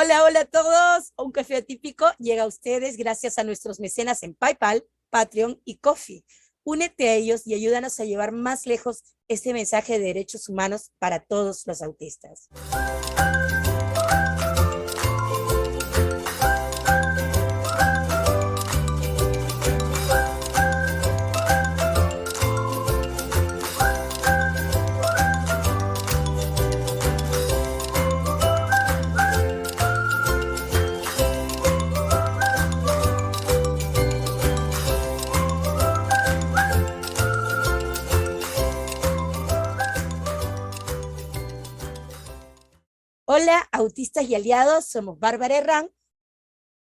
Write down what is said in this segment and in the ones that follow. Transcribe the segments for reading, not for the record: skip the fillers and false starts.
Hola, hola a todos. Un café atípico llega a ustedes gracias a nuestros mecenas en PayPal, Patreon y Ko-fi. Únete a ellos y ayúdanos a llevar más lejos este mensaje de derechos humanos para todos los autistas. Hola, autistas y aliados, somos Bárbara Herrán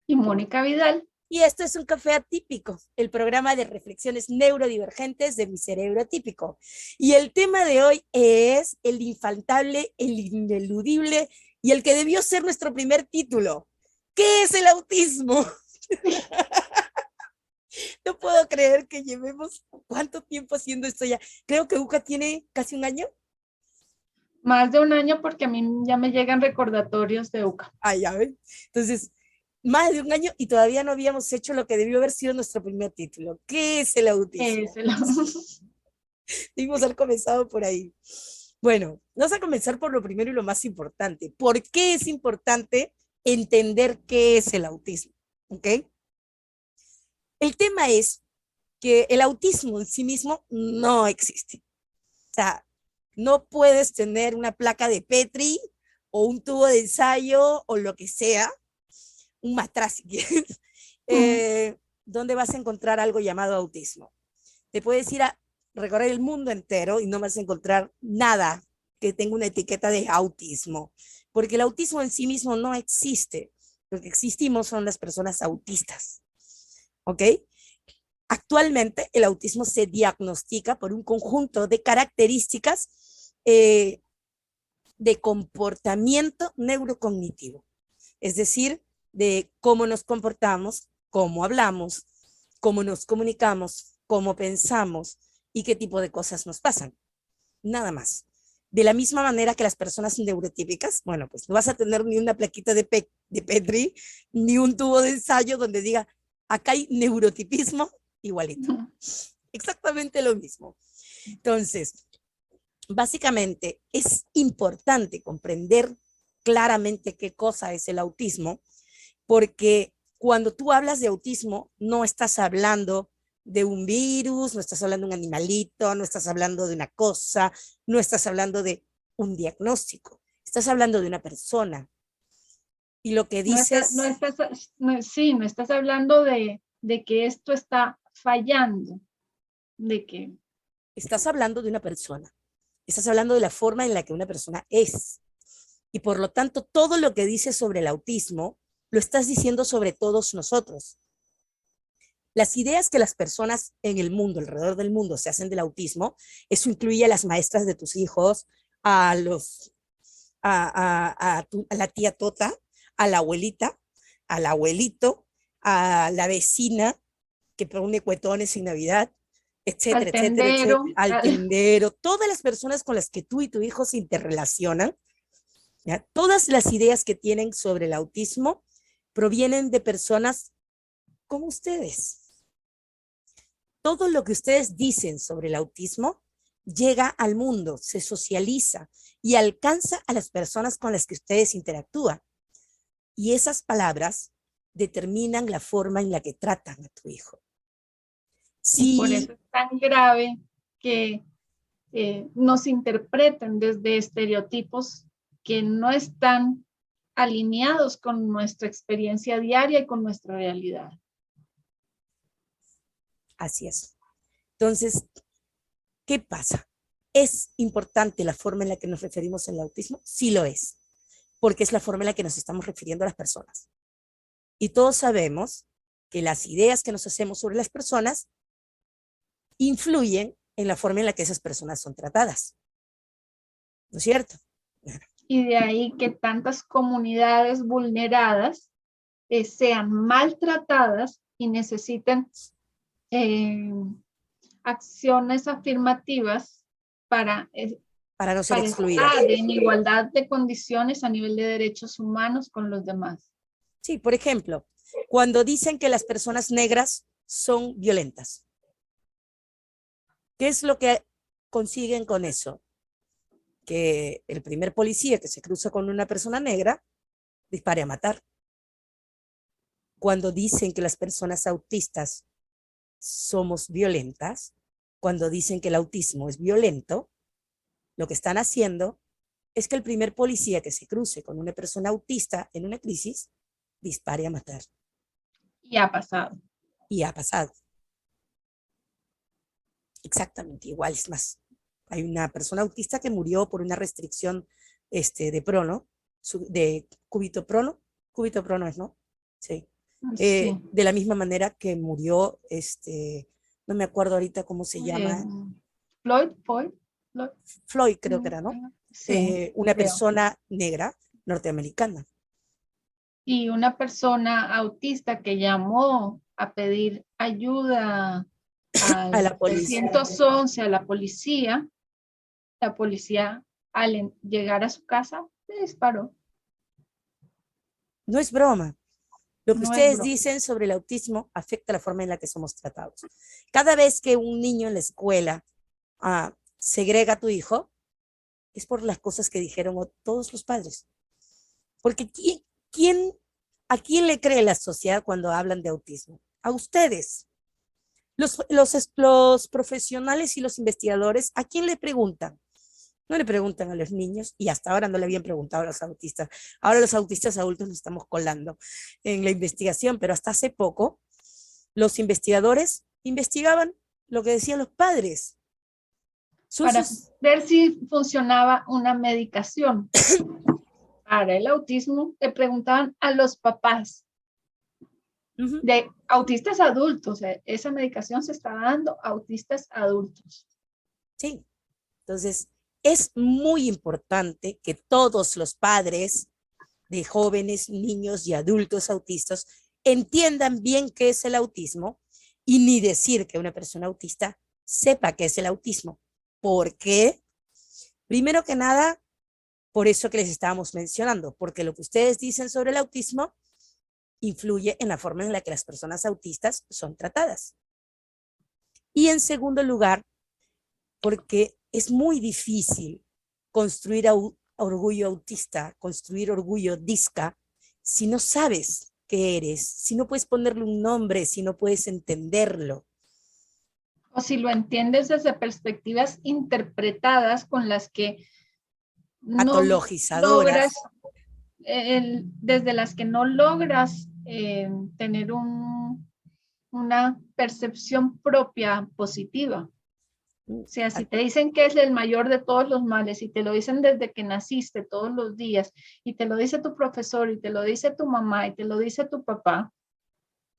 y Mónica Vidal. y esto es un café atípico, el programa de reflexiones neurodivergentes de mi cerebro atípico. Y el tema de hoy es el infaltable, el ineludible y el que debió ser nuestro primer título. ¿Qué es el autismo? No puedo creer que llevemos cuánto tiempo haciendo esto ya. Creo que UCA tiene casi un año. Más de un año porque a mí ya me llegan recordatorios de UCA. Ah, ya ven. Entonces, más de un año y todavía no habíamos hecho lo que debió haber sido nuestro primer título. ¿Qué es el autismo? Debimos haber comenzado por ahí. Bueno, vamos a comenzar por lo primero y lo más importante. ¿Por qué es importante entender qué es el autismo? ¿Ok? El tema es que el autismo en sí mismo no existe. O sea, no puedes tener una placa de Petri o un tubo de ensayo o lo que sea, un matraz si quieres, donde vas a encontrar algo llamado autismo. Te puedes ir a recorrer el mundo entero y no vas a encontrar nada que tenga una etiqueta de autismo, porque el autismo en sí mismo no existe. Lo que existimos son las personas autistas, ¿ok? Actualmente el autismo se diagnostica por un conjunto de características de comportamiento neurocognitivo, es decir, de cómo nos comportamos, cómo hablamos, cómo nos comunicamos, cómo pensamos y qué tipo de cosas nos pasan. Nada más. De la misma manera que las personas neurotípicas, bueno, pues no vas a tener ni una plaquita de Petri, ni un tubo de ensayo donde diga, acá hay neurotipismo, igualito. Exactamente lo mismo. Entonces, básicamente es importante comprender claramente qué cosa es el autismo, porque cuando tú hablas de autismo, no estás hablando de un virus, no estás hablando de un animalito, no estás hablando de una cosa, no estás hablando de un diagnóstico, estás hablando de una persona. Y lo que dices... No estás hablando de que esto está fallando, de que... Estás hablando de una persona, estás hablando de la forma en la que una persona es. Y por lo tanto, todo lo que dices sobre el autismo, lo estás diciendo sobre todos nosotros. Las ideas que las personas en el mundo, alrededor del mundo, se hacen del autismo, eso incluye a las maestras de tus hijos, a los, a la tía Tota, a la abuelita, al abuelito, a la vecina que pone cuetones en Navidad, Al etcétera, etcétera, etcétera, tendero, al tendero, todas las personas con las que tú y tu hijo se interrelacionan, ¿ya? Todas las ideas que tienen sobre el autismo provienen de personas como ustedes. Todo lo que ustedes dicen sobre el autismo llega al mundo, se socializa y alcanza a las personas con las que ustedes interactúan. Y esas palabras determinan la forma en la que tratan a tu hijo. y por Sí, eso es tan grave que nos interpreten desde estereotipos que no están alineados con nuestra experiencia diaria y con nuestra realidad. así es. Entonces, ¿qué pasa? ¿Es importante la forma en la que nos referimos al autismo? Sí lo es, porque es la forma en la que nos estamos refiriendo a las personas. Y todos sabemos que las ideas que nos hacemos sobre las personas influyen en la forma en la que esas personas son tratadas. ¿No es cierto? Y de ahí que tantas comunidades vulneradas sean maltratadas y necesiten acciones afirmativas para para no ser para excluidas. estar en igualdad de condiciones a nivel de derechos humanos con los demás. Sí, por ejemplo, cuando dicen que las personas negras son violentas. ¿Qué es lo que consiguen con eso? Que el primer policía que se cruza con una persona negra dispare a matar. Cuando dicen que las personas autistas somos violentas, cuando dicen que el autismo es violento, lo que están haciendo es que el primer policía que se cruce con una persona autista en una crisis dispare a matar. Y ha pasado. Y ha pasado. Exactamente igual, es más. Hay una persona autista que murió por una restricción de prono, de cúbito prono es, ¿no? Sí. Sí. De la misma manera que murió, no me acuerdo ahorita cómo se llama, Floyd creo que era, ¿no? Sí, Una creo. persona negra norteamericana. Y una persona autista que llamó a pedir ayuda A al la policía. 911, a la policía al llegar a su casa le disparó. No es broma. Lo que No es ustedes broma. dicen sobre el autismo afecta la forma en la que somos tratados. Cada vez que un niño en la escuela segrega a tu hijo, es por las cosas que dijeron todos los padres. Porque ¿a quién le cree la sociedad cuando hablan de autismo? A ustedes. Los profesionales y los investigadores, ¿a quién le preguntan? No le preguntan a los niños y hasta ahora no le habían preguntado a los autistas. Ahora los autistas adultos nos estamos colando en la investigación, pero hasta hace poco los investigadores investigaban lo que decían los padres. Para ver si funcionaba una medicación para el autismo, le preguntaban a los papás de autistas adultos. Esa medicación se está dando a autistas adultos. Sí, entonces es muy importante que todos los padres de jóvenes, niños y adultos autistas entiendan bien qué es el autismo y ni decir que una persona autista sepa qué es el autismo. ¿Por qué? Primero que nada, por eso que les estábamos mencionando, porque lo que ustedes dicen sobre el autismo influye en la forma en la que las personas autistas son tratadas. Y en segundo lugar, porque es muy difícil construir orgullo autista, construir orgullo disca, si no sabes qué eres, si no puedes ponerle un nombre, si no puedes entenderlo. O si lo entiendes desde perspectivas interpretadas con las que no logras, desde las que no logras tener una percepción propia positiva. O sea, si te dicen que es el mayor de todos los males y te lo dicen desde que naciste todos los días y te lo dice tu profesor y te lo dice tu mamá y te lo dice tu papá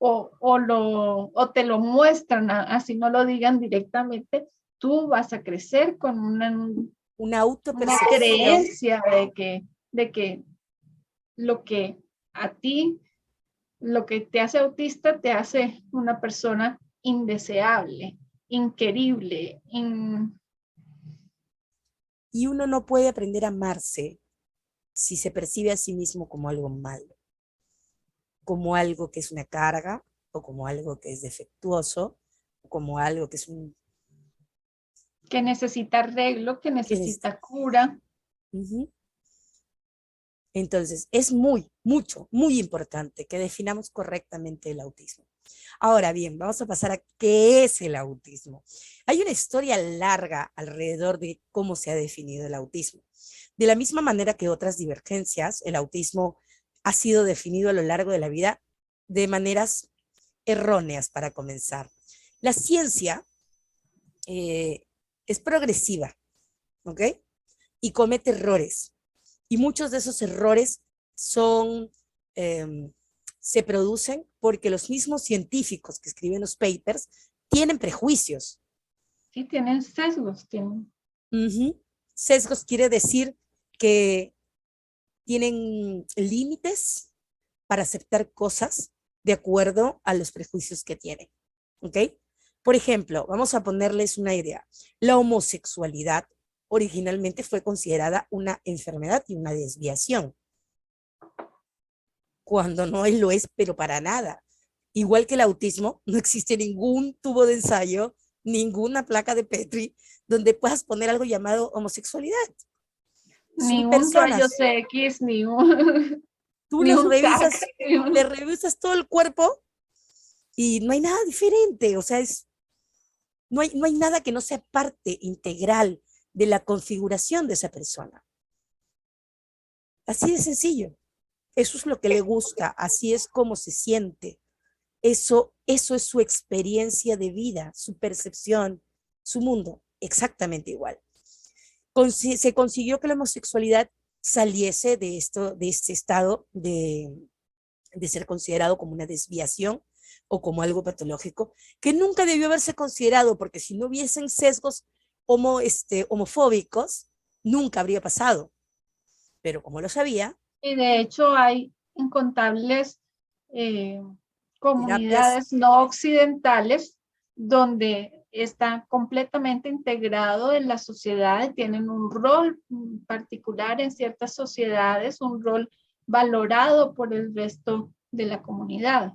o te lo muestran, así no lo digan directamente, tú vas a crecer con una creencia de que lo que a ti, lo que te hace autista, te hace una persona indeseable, inquerible. Y uno no puede aprender a amarse si se percibe a sí mismo como algo malo, como algo que es una carga, o como algo que es defectuoso, o como algo que es que necesita arreglo, que necesita cura. Entonces, es muy importante que definamos correctamente el autismo. Ahora bien, vamos a pasar a qué es el autismo. Hay una historia larga alrededor de cómo se ha definido el autismo. De la misma manera que otras divergencias, el autismo ha sido definido a lo largo de la vida de maneras erróneas para comenzar. La ciencia es progresiva, ¿ok? Y comete errores. Y muchos de esos errores se producen porque los mismos científicos que escriben los papers tienen prejuicios. Sí, tienen sesgos. Sesgos quiere decir que tienen límites para aceptar cosas de acuerdo a los prejuicios que tienen. ¿Ok? Por ejemplo, vamos a ponerles una idea. La homosexualidad originalmente fue considerada una enfermedad y una desviación, cuando no lo es, pero para nada. Igual que el autismo, no existe ningún tubo de ensayo, ninguna placa de Petri, donde puedas poner algo llamado homosexualidad. Ni Son un personas. rayos X, ni un, Tú ni los un TAC. revisas, le revisas todo el cuerpo y no hay nada diferente. O sea, no hay nada que no sea parte integral de la configuración de esa persona. Así de sencillo. Eso es lo que le gusta, así es como se siente. Eso es su experiencia de vida, su percepción, su mundo, exactamente igual. Se consiguió que la homosexualidad saliese de este estado de ser considerado como una desviación o como algo patológico, que nunca debió haberse considerado, porque si no hubiesen sesgos homofóbicos, nunca habría pasado. Pero como lo sabía, Y de hecho hay incontables terapias, comunidades no occidentales donde están completamente integrados en la sociedad, tienen un rol particular en ciertas sociedades, un rol valorado por el resto de la comunidad.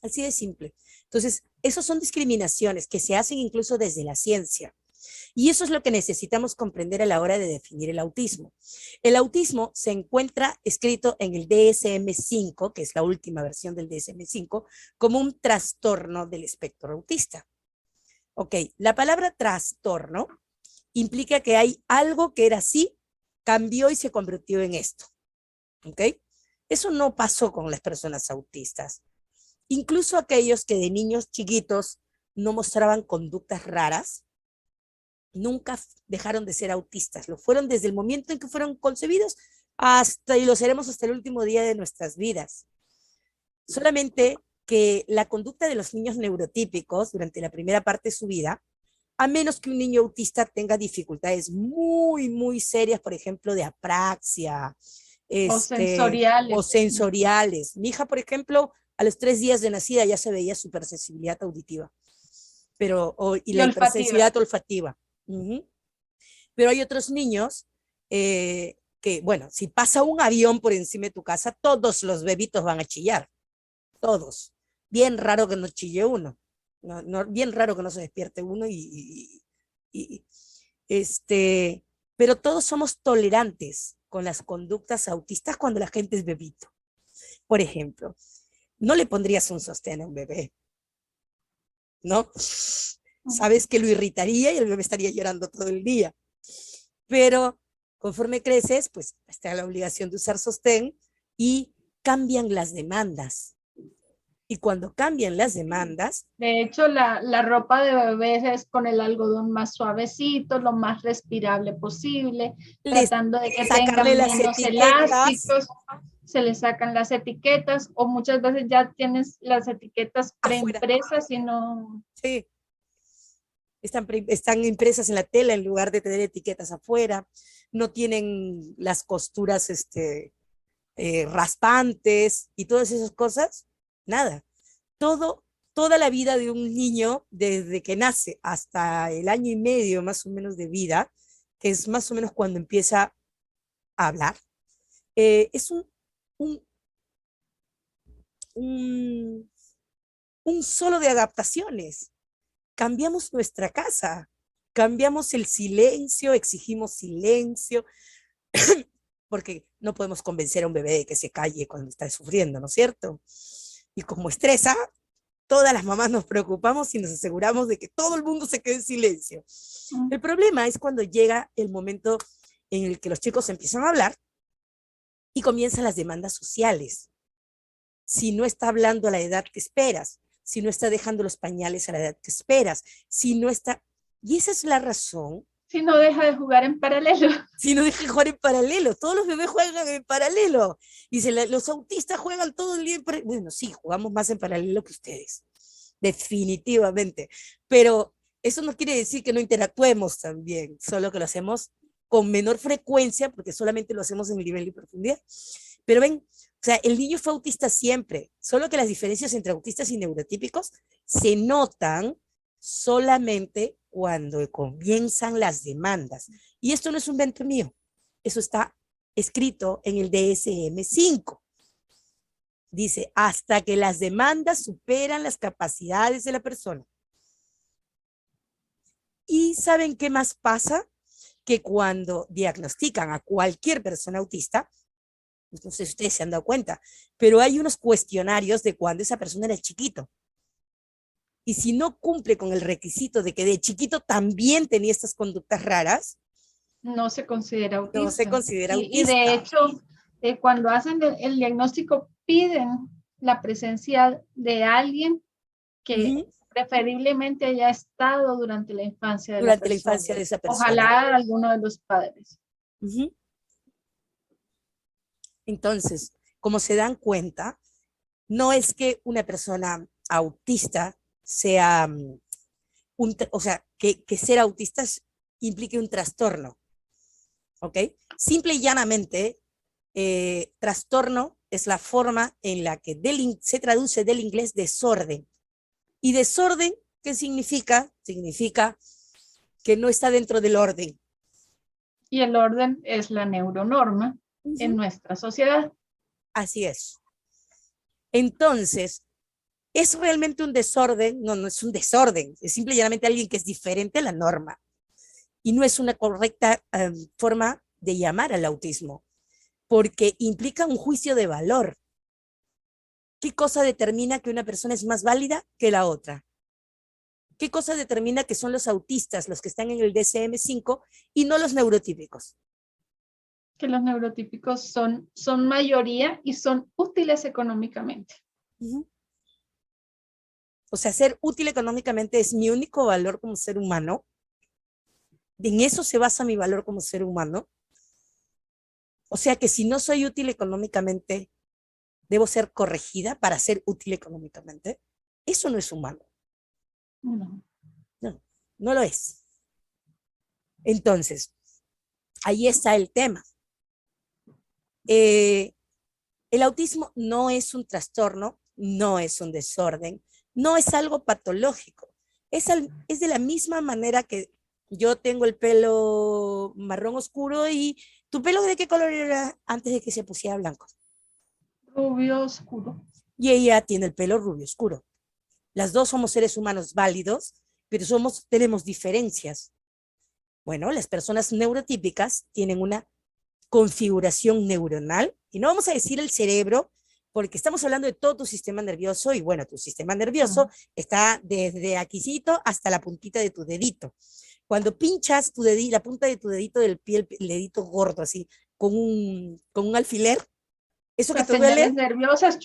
así de simple. Entonces, esas son discriminaciones que se hacen incluso desde la ciencia. Y eso es lo que necesitamos comprender a la hora de definir el autismo. El autismo se encuentra escrito en el DSM-5, que es la última versión del DSM-5, como un trastorno del espectro autista. Ok, la palabra trastorno implica que hay algo que era así, cambió y se convirtió en esto. Ok, eso no pasó con las personas autistas. Incluso aquellos que de niños chiquitos no mostraban conductas raras, nunca dejaron de ser autistas. Lo fueron desde el momento en que fueron concebidos hasta, y lo seremos hasta el último día de nuestras vidas. Solamente que la conducta de los niños neurotípicos durante la primera parte de su vida, a menos que un niño autista tenga dificultades muy, muy serias, por ejemplo, de apraxia, O o sensoriales. sensoriales. Mi hija, por ejemplo, a los 3 días de nacida ya se veía supersensibilidad auditiva, y Y la olfativa. hipersensibilidad olfativa. Pero hay otros niños que, bueno, si pasa un avión por encima de tu casa, todos los bebitos van a chillar, todos. Bien raro que no chille uno, bien raro que no se despierte uno y pero todos somos tolerantes con las conductas autistas cuando la gente es bebito. Por ejemplo, no le pondrías un sostén a un bebé, ¿no? Sabes que lo irritaría y el bebé estaría llorando todo el día. Pero conforme creces, pues está la obligación de usar sostén y cambian las demandas. Y cuando cambian las demandas, De hecho, la ropa de bebés es con el algodón más suavecito, lo más respirable posible, les tratando de que sacarle tengan las menos etiquetas elásticos, se les sacan las etiquetas o muchas veces ya tienes las etiquetas afuera. preimpresas y no. Sí, están impresas en la tela en lugar de tener etiquetas afuera. No tienen las costuras raspantes y todas esas cosas. Nada. Todo, toda la vida de un niño, desde que nace hasta el año y medio más o menos de vida, que es más o menos cuando empieza a hablar, es un, un, un solo de adaptaciones. Cambiamos nuestra casa, cambiamos el silencio, exigimos silencio, porque no podemos convencer a un bebé de que se calle cuando está sufriendo, ¿no es cierto? Y como estresa, todas las mamás nos preocupamos y nos aseguramos de que todo el mundo se quede en silencio. El problema es cuando llega el momento en el que los chicos empiezan a hablar y comienzan las demandas sociales. Si no está hablando a la edad que esperas, si no está dejando los pañales a la edad que esperas, si no está... Y esa es la razón. Si no deja de jugar en paralelo. Si no deja de jugar en paralelo, todos los bebés juegan en paralelo. Dice, los autistas juegan todo el día en paralelo. Bueno, sí, jugamos más en paralelo que ustedes, definitivamente. Pero eso no quiere decir que no interactuemos también, solo que lo hacemos con menor frecuencia, porque solamente lo hacemos en el nivel de profundidad. Pero ven, o sea, el niño fue autista siempre, solo que las diferencias entre autistas y neurotípicos se notan solamente cuando comienzan las demandas. Y esto no es un invento mío, eso está escrito en el DSM-5. Dice, hasta que las demandas superan las capacidades de la persona. ¿Y saben qué más pasa? Que cuando diagnostican a cualquier persona autista, no sé si ustedes se han dado cuenta, pero hay unos cuestionarios de cuando esa persona era chiquito. Y si no cumple con el requisito de que de chiquito también tenía estas conductas raras, no se considera autista. No se considera autista. Y de hecho, cuando hacen el diagnóstico, piden la presencia de alguien que preferiblemente haya estado durante la infancia de durante la infancia de esa persona. Ojalá alguno de los padres. Entonces, como se dan cuenta, no es que una persona autista sea, o sea, que ser autista implique un trastorno, ¿ok? Simple y llanamente, trastorno es la forma en la que se traduce del inglés desorden. ¿Y desorden qué significa? Significa que no está dentro del orden. Y el orden es la neuronorma en nuestra sociedad. Así es. Entonces, ¿es realmente un desorden? No, no es un desorden. Es simple y llanamente alguien que es diferente a la norma. Y no es una correcta forma de llamar al autismo, porque implica un juicio de valor. ¿Qué cosa determina que una persona es más válida que la otra? ¿Qué cosa determina que son los autistas los que están en el DSM-5 y no los neurotípicos? Que los neurotípicos son mayoría y son útiles económicamente. O sea, ser útil económicamente es mi único valor como ser humano. ¿En eso se basa mi valor como ser humano? O sea que si no soy útil económicamente, debo ser corregida para ser útil económicamente. Eso no es humano. No, no lo es. Entonces, ahí está el tema. El autismo no es un trastorno, no es un desorden, no es algo patológico. Es de la misma manera que yo tengo el pelo marrón oscuro y ¿tu pelo de qué color era antes de que se pusiera blanco? Rubio oscuro. Y ella tiene el pelo rubio oscuro. Las dos somos seres humanos válidos, pero tenemos diferencias. Bueno, las personas neurotípicas tienen una configuración neuronal, y no vamos a decir el cerebro, porque estamos hablando de todo tu sistema nervioso, y bueno, tu sistema nervioso está desde aquícito hasta la puntita de tu dedito. Cuando pinchas la punta de tu dedito del pie, el dedito gordo, así, con un alfiler, eso que te duele, nerviosas,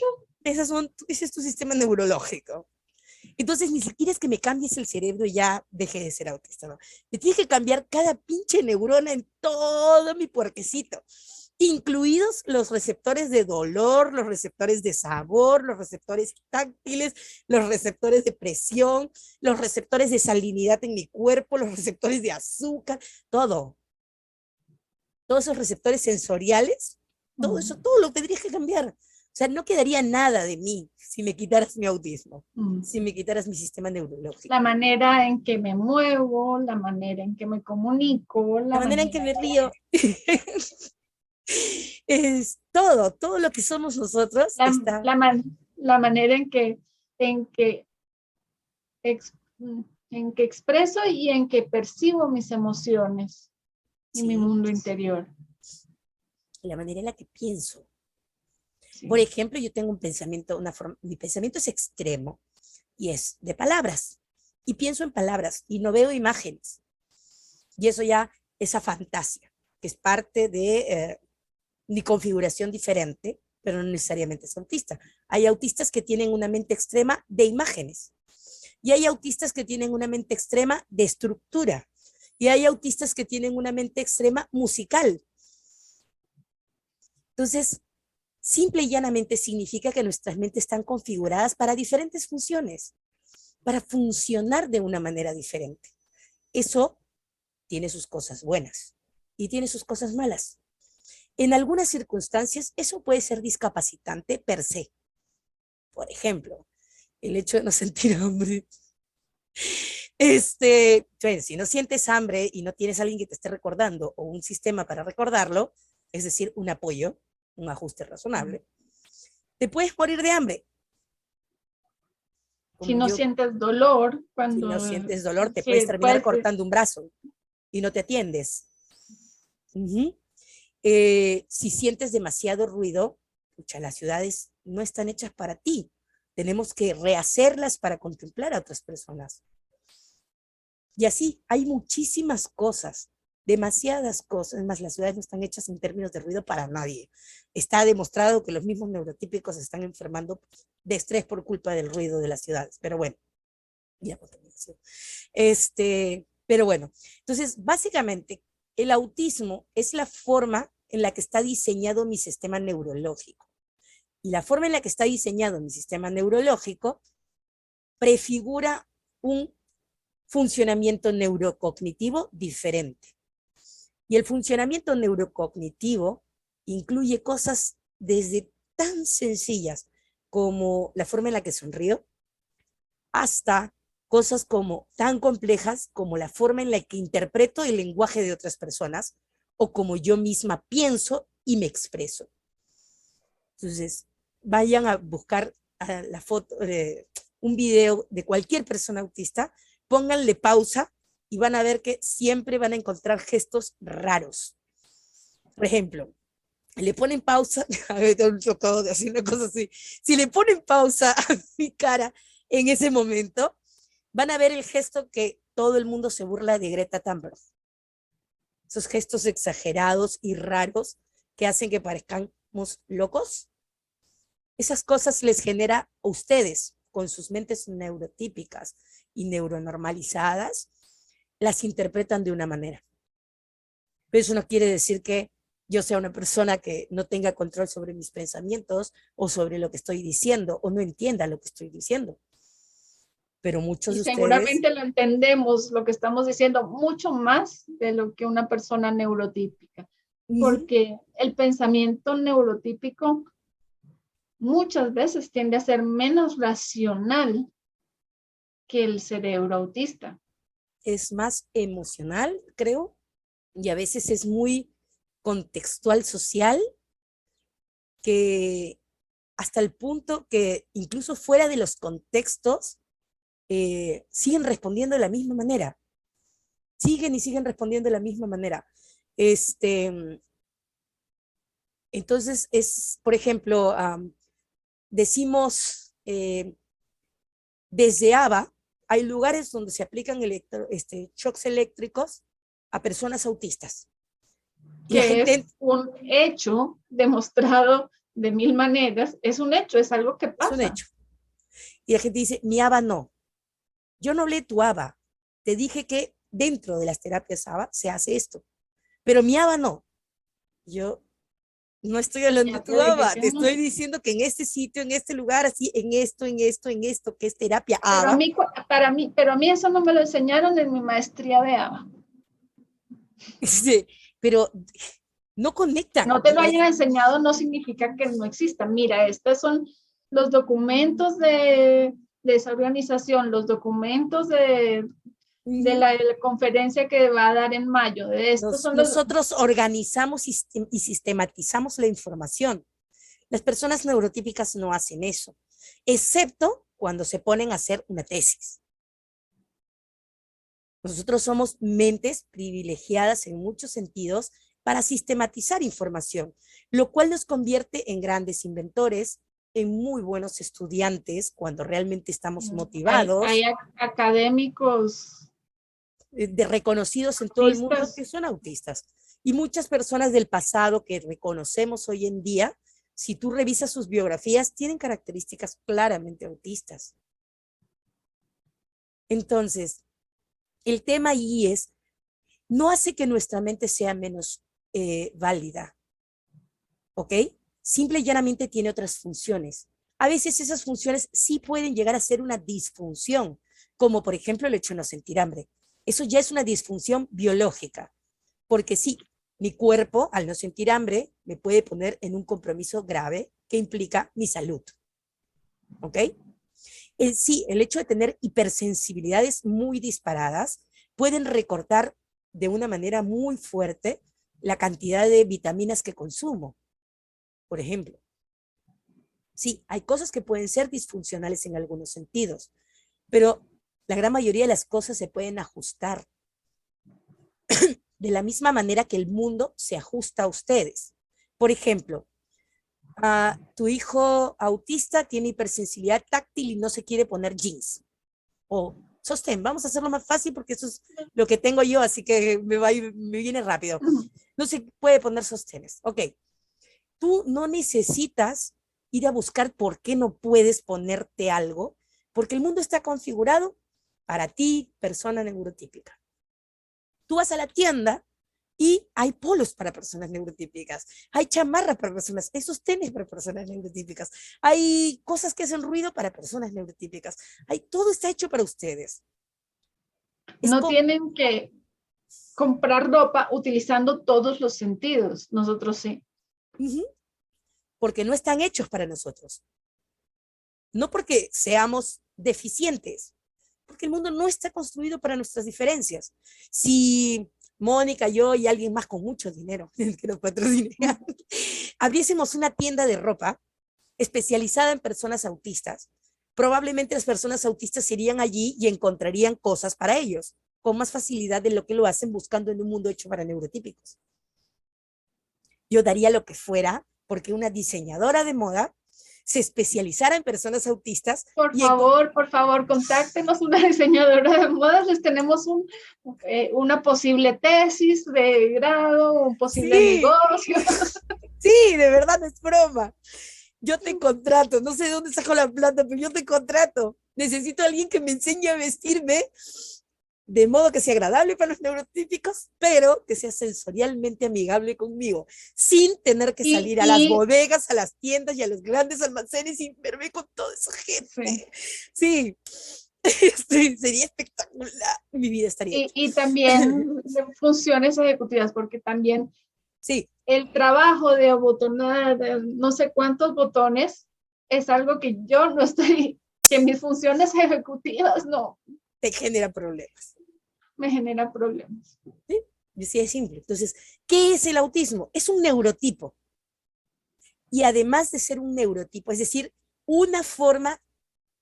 ese es tu sistema neurológico. Entonces, ni siquiera es que me cambies el cerebro y ya deje de ser autista, ¿no? Me tienes que cambiar cada pinche neurona en todo mi puerquecito, incluidos los receptores de dolor, los receptores de sabor, los receptores táctiles, los receptores de presión, los receptores de salinidad en mi cuerpo, los receptores de azúcar, todo. Todos esos receptores sensoriales, todo eso, todo lo tendrías que cambiar. O sea, no quedaría nada de mí si me quitaras mi autismo, si me quitaras mi sistema neurológico. La manera en que me muevo, la manera en que me comunico, la manera en que me río. Es todo lo que somos nosotros. La manera en que expreso y en que percibo mis emociones y mi mundo interior. La manera en la que pienso. Por ejemplo, yo tengo un pensamiento, mi pensamiento es extremo y es de palabras. Y pienso en palabras y no veo imágenes. Y eso ya, esa fantasía, que es parte de mi configuración diferente, pero no necesariamente es autista. Hay autistas que tienen una mente extrema de imágenes. Y hay autistas que tienen una mente extrema de estructura. Y hay autistas que tienen una mente extrema musical. Entonces, simple y llanamente significa que nuestras mentes están configuradas para diferentes funciones, para funcionar de una manera diferente. Eso tiene sus cosas buenas y tiene sus cosas malas. En algunas circunstancias, eso puede ser discapacitante per se. Por ejemplo, el hecho de no sentir hambre. Bueno, si no sientes hambre y no tienes a alguien que te esté recordando o un sistema para recordarlo, es decir, un apoyo, un ajuste razonable, te puedes morir de hambre. Si Como no yo, sientes dolor, si no cuando, sientes dolor, te puedes sí, terminar pues, cortando un brazo y no te atiendes. Uh-huh. Si sientes demasiado ruido, pucha, las ciudades no están hechas para ti. Tenemos que rehacerlas para contemplar a otras personas. Y así hay muchísimas cosas, demasiadas cosas. Además, las ciudades no están hechas en términos de ruido para nadie. Está demostrado que los mismos neurotípicos se están enfermando de estrés por culpa del ruido de las ciudades. Pero bueno, ya contaminación. Pero bueno, entonces básicamente el autismo es la forma en la que está diseñado mi sistema neurológico. Y la forma en la que está diseñado mi sistema neurológico prefigura un funcionamiento neurocognitivo diferente. Y el funcionamiento neurocognitivo incluye cosas desde tan sencillas como la forma en la que sonrío, hasta cosas como tan complejas como la forma en la que interpreto el lenguaje de otras personas o como yo misma pienso y me expreso. Entonces, vayan a buscar la foto, un video de cualquier persona autista, pónganle pausa y van a ver que siempre van a encontrar gestos raros. Por ejemplo, le ponen pausa, a ver, acabo de hacer una cosa así, si le ponen pausa a mi cara en ese momento, van a ver el gesto que todo el mundo se burla de Greta Thunberg. Esos gestos exagerados y raros que hacen que parezcamos locos. Esas cosas les genera a ustedes, con sus mentes neurotípicas y neuronormalizadas, las interpretan de una manera. Pero eso no quiere decir que yo sea una persona que no tenga control sobre mis pensamientos o sobre lo que estoy diciendo o no entienda lo que estoy diciendo. Pero muchos y de ustedes... seguramente lo entendemos, lo que estamos diciendo, mucho más de lo que una persona neurotípica, porque el pensamiento neurotípico muchas veces tiende a ser menos racional que el cerebro autista. Es más emocional, creo, y a veces es muy contextual social, que hasta el punto que incluso fuera de los contextos siguen respondiendo de la misma manera. Siguen respondiendo de la misma manera. Entonces es, por ejemplo, decimos desde ABA, hay lugares donde se aplican shocks eléctricos a personas autistas. Y la Que gente, es un hecho demostrado de mil maneras, es un hecho, es algo que es un pasa. hecho. Y la gente dice, mi ABA no. Yo no hablé tu ABA. Te dije que dentro de las terapias ABA se hace esto. Pero mi ABA no. Yo no estoy hablando de Ya tu te dije ABA. que Te no. estoy diciendo que en este sitio, en este lugar, así, en esto, que es terapia Pero a ABA. mí, pero a mí eso no me lo enseñaron en mi maestría de ABA. Sí, pero no Que conectan. no te lo hayan enseñado no significa que no exista. Mira, estos son los documentos de esa organización, los documentos de la conferencia que va a dar en mayo. De estos son los... Nosotros organizamos y sistematizamos la información. Las personas neurotípicas no hacen eso, excepto cuando se ponen a hacer una tesis. Nosotros somos mentes privilegiadas en muchos sentidos para sistematizar información, lo cual nos convierte en grandes inventores, en muy buenos estudiantes cuando realmente estamos Hay motivados, académicos de reconocidos en todo el mundo que autistas. son autistas. Y muchas personas del pasado que reconocemos hoy en día, si tú revisas sus biografías, tienen características claramente autistas. Entonces, el tema ahí es, no hace que nuestra mente sea menos válida, ¿ok? Simple y llanamente tiene otras funciones. A veces esas funciones sí pueden llegar a ser una disfunción, como por ejemplo el hecho de no sentir hambre. Eso ya es una disfunción biológica, porque sí, mi cuerpo, al no sentir hambre, me puede poner en un compromiso grave que implica mi salud, ¿ok? Sí, el hecho de tener hipersensibilidades muy disparadas pueden recortar de una manera muy fuerte la cantidad de vitaminas que consumo, por ejemplo. Sí, hay cosas que pueden ser disfuncionales en algunos sentidos, pero la gran mayoría de las cosas se pueden ajustar de la misma manera que el mundo se ajusta a ustedes. Por ejemplo, tu hijo autista tiene hipersensibilidad táctil y no se quiere poner jeans. O sostén, vamos a hacerlo más fácil porque eso es lo que tengo yo, así que me viene rápido. No se puede poner sostenes. Ok, tú no necesitas ir a buscar por qué no puedes ponerte algo, porque el mundo está configurado para ti, persona neurotípica. Tú vas a la tienda y hay polos para personas neurotípicas, hay chamarras para personas, hay sostenes para personas neurotípicas, hay cosas que hacen ruido para personas neurotípicas, todo está hecho para ustedes. No tienen que comprar ropa utilizando todos los sentidos, nosotros sí. Porque no están hechos para nosotros. No porque seamos deficientes, porque el mundo no está construido para nuestras diferencias. Si Mónica, yo y alguien más con mucho dinero, que nos patrocine, abriésemos una tienda de ropa especializada en personas autistas, probablemente las personas autistas irían allí y encontrarían cosas para ellos con más facilidad de lo que lo hacen buscando en un mundo hecho para neurotípicos. Yo daría lo que fuera porque una diseñadora de moda se especializara en personas autistas. Por favor, contáctenos una diseñadora de modas. Les tenemos una posible tesis de grado, un posible negocio. Sí, de verdad, no es broma. Yo te contrato, no sé de dónde saco la plata, pero yo te contrato. Necesito a alguien que me enseñe a vestirme de modo que sea agradable para los neurotípicos, pero que sea sensorialmente amigable conmigo, sin tener que salir a las bodegas, a las tiendas y a los grandes almacenes y verme con toda esa gente. Sí. Sería espectacular. Mi vida estaría hecha. Y también funciones ejecutivas, porque también sí, el trabajo de abotonar no sé cuántos botones es algo que yo no estoy, que mis funciones ejecutivas no. Te genera problemas. Me genera problemas. ¿Sí? Decía, es simple. Entonces, ¿qué es el autismo? Es un neurotipo. Y además de ser un neurotipo, es decir, una forma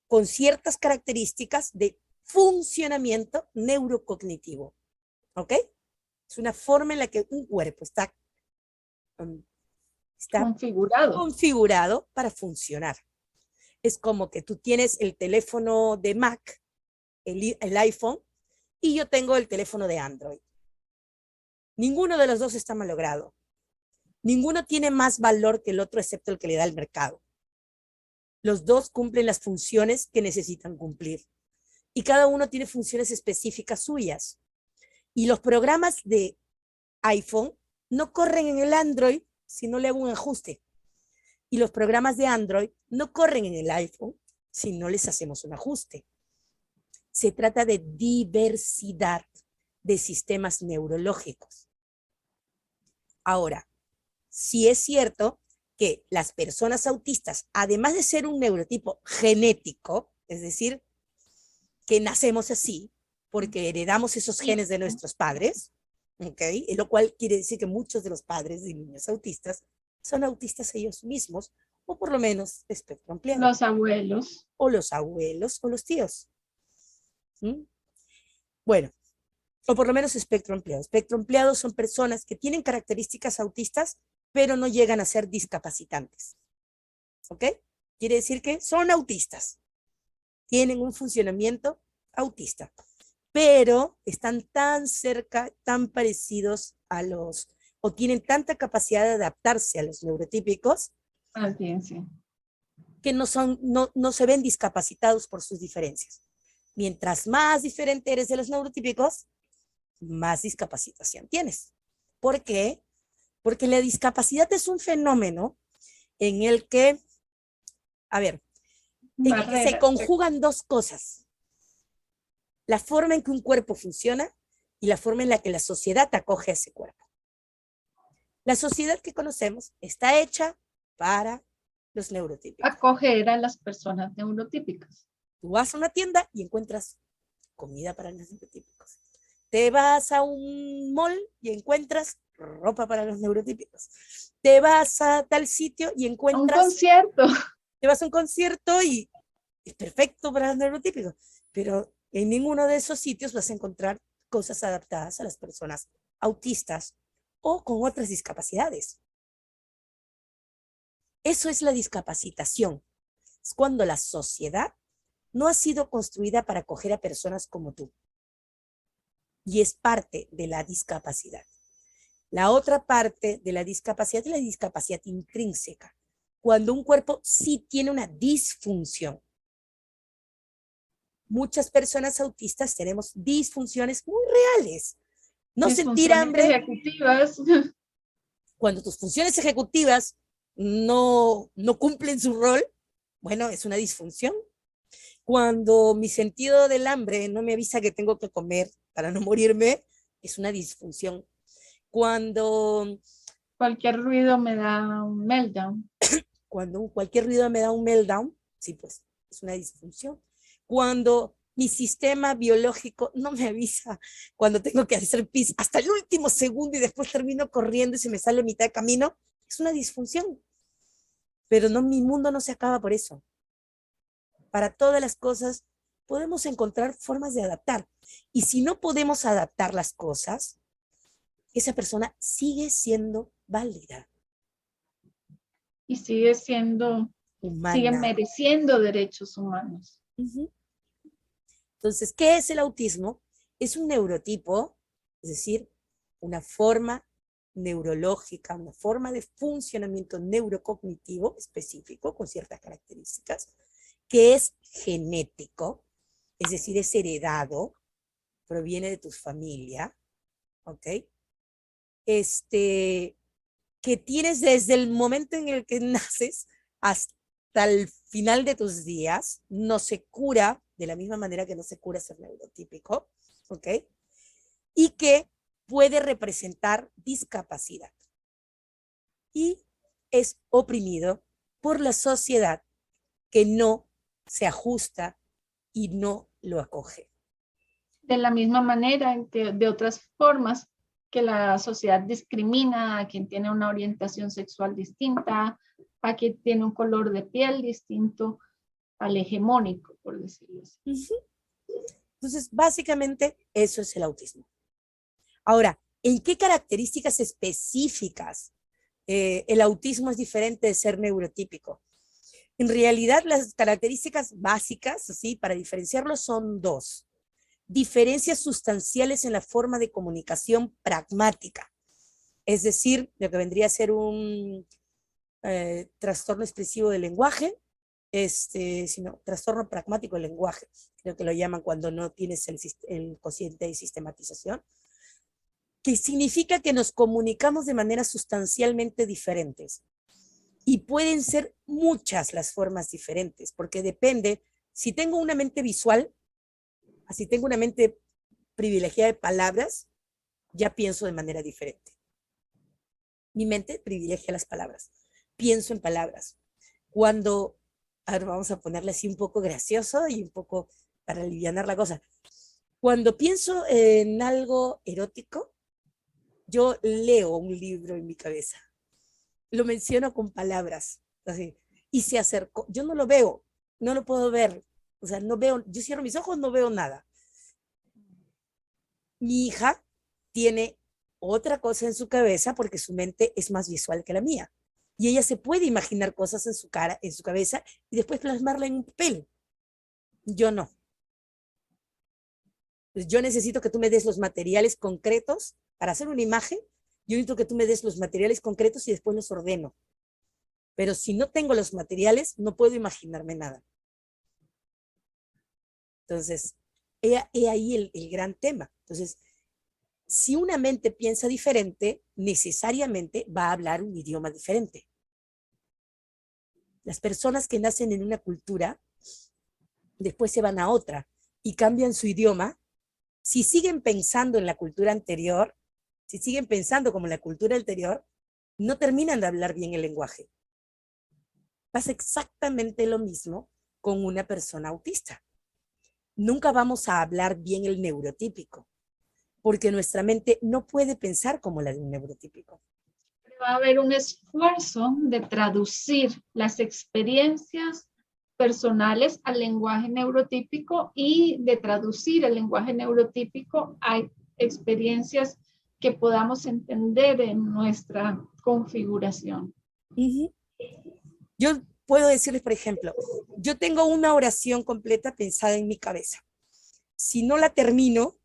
con ciertas características de funcionamiento neurocognitivo. ¿Ok? Es una forma en la que un cuerpo está configurado para funcionar. Es como que tú tienes el teléfono de Mac, el iPhone, y yo tengo el teléfono de Android. Ninguno de los dos está malogrado. Ninguno tiene más valor que el otro excepto el que le da el mercado. Los dos cumplen las funciones que necesitan cumplir. Y cada uno tiene funciones específicas suyas. Y los programas de iPhone no corren en el Android si no le hago un ajuste. Y los programas de Android no corren en el iPhone si no les hacemos un ajuste. Se trata de diversidad de sistemas neurológicos. Ahora, sí es cierto que las personas autistas, además de ser un neurotipo genético, es decir, que nacemos así, porque heredamos esos genes de nuestros padres, ¿okay? Lo cual quiere decir que muchos de los padres de niños autistas son autistas ellos mismos, o por lo menos de espectro ampliado. Los abuelos. O los abuelos, o los tíos. ¿Mm? Bueno, o por lo menos espectro ampliado. Espectro ampliado son personas que tienen características autistas, pero no llegan a ser discapacitantes. ¿Ok? Quiere decir que son autistas. Tienen un funcionamiento autista, pero están tan cerca, tan parecidos a los, o tienen tanta capacidad de adaptarse a los neurotípicos, que no se ven discapacitados por sus diferencias. Mientras más diferente eres de los neurotípicos, más discapacitación tienes. ¿Por qué? Porque la discapacidad es un fenómeno en el que, a ver, en el que se conjugan dos cosas. La forma en que un cuerpo funciona y la forma en la que la sociedad acoge a ese cuerpo. La sociedad que conocemos está hecha para los neurotípicos. Acoger a las personas neurotípicas. Tú vas a una tienda y encuentras comida para los neurotípicos. Te vas a un mall y encuentras ropa para los neurotípicos. Te vas a tal sitio y A un encuentras, concierto. te vas a un concierto y es perfecto para los neurotípicos, pero en ninguno de esos sitios vas a encontrar cosas adaptadas a las personas autistas o con otras discapacidades. Eso es la discapacitación. Es cuando la sociedad no ha sido construida para acoger a personas como tú. Y es parte de la discapacidad. La otra parte de la discapacidad es la discapacidad intrínseca, cuando un cuerpo sí tiene una disfunción. Muchas personas autistas tenemos disfunciones muy reales. No sentir Disfunciones hambre, ejecutivas. cuando tus funciones ejecutivas no cumplen su rol, bueno, es una disfunción. Cuando mi sentido del hambre no me avisa que tengo que comer para no morirme, es una disfunción. Cuando Cualquier ruido me da un meltdown. cualquier ruido me da un meltdown, sí, pues es una disfunción. Cuando mi sistema biológico no me avisa cuando tengo que hacer pis hasta el último segundo y después termino corriendo y se me sale a mitad de camino, es una disfunción. Pero no, mi mundo no se acaba por eso. Para todas las cosas podemos encontrar formas de adaptar. Y si no podemos adaptar las cosas, esa persona sigue siendo válida. Y sigue Humana. mereciendo derechos humanos. Entonces, ¿qué es el autismo? Es un neurotipo, es decir, una forma neurológica, una forma de funcionamiento neurocognitivo específico con ciertas características, que es genético, es decir, es heredado, proviene de tu familia, ¿ok? Que tienes desde el momento en el que naces hasta el final de tus días, no se cura de la misma manera que no se cura ser neurotípico, ¿ok? Y que puede representar discapacidad. Y es oprimido por la sociedad que no se ajusta y no lo acoge. De la misma manera, de otras formas, que la sociedad discrimina a quien tiene una orientación sexual distinta, a quien tiene un color de piel distinto al hegemónico, por decirlo así. Entonces, básicamente, eso es el autismo. Ahora, ¿en qué características específicas el autismo es diferente de ser neurotípico? En realidad, las características básicas, ¿sí? Para diferenciarlos son dos. Diferencias sustanciales en la forma de comunicación pragmática, es decir, lo que vendría a ser un trastorno expresivo del lenguaje, sino trastorno pragmático del lenguaje, creo que lo llaman cuando no tienes el cociente de sistematización, que significa que nos comunicamos de maneras sustancialmente diferentes. Y pueden ser muchas las formas diferentes, porque depende, si tengo una mente visual, así tengo una mente privilegiada de palabras, ya pienso de manera diferente. Mi mente privilegia las palabras, pienso en palabras. Cuando, ahora vamos a ponerle así un poco gracioso y un poco para aliviar la cosa. Cuando pienso en algo erótico, yo leo un libro en mi cabeza. Lo menciono con palabras, así, y se acercó. Yo no lo veo, no lo puedo ver. O sea, no veo, yo cierro mis ojos, no veo nada. Mi hija tiene otra cosa en su cabeza porque su mente es más visual que la mía. Y ella se puede imaginar cosas en su cara, en su cabeza, y después plasmarla en un papel. Yo no. Pues yo necesito que tú me des los materiales concretos para hacer una imagen. Yo necesito que tú me des los materiales concretos y después los ordeno. Pero si no tengo los materiales, no puedo imaginarme nada. Entonces, he ahí el gran tema. Entonces, si una mente piensa diferente, necesariamente va a hablar un idioma diferente. Las personas que nacen en una cultura, después se van a otra y cambian su idioma. Si siguen pensando en la cultura anterior, si siguen pensando como en la cultura anterior, no terminan de hablar bien el lenguaje. Pasa exactamente lo mismo con una persona autista. nunca vamos a hablar bien el neurotípico, porque nuestra mente no puede pensar como la de un neurotípico. Va a haber un esfuerzo de traducir las experiencias personales al lenguaje neurotípico y de traducir el lenguaje neurotípico a experiencias que podamos entender en nuestra configuración. Uh-huh. Yo puedo decirles, por ejemplo, yo tengo una oración completa pensada en mi cabeza. Si no la termino,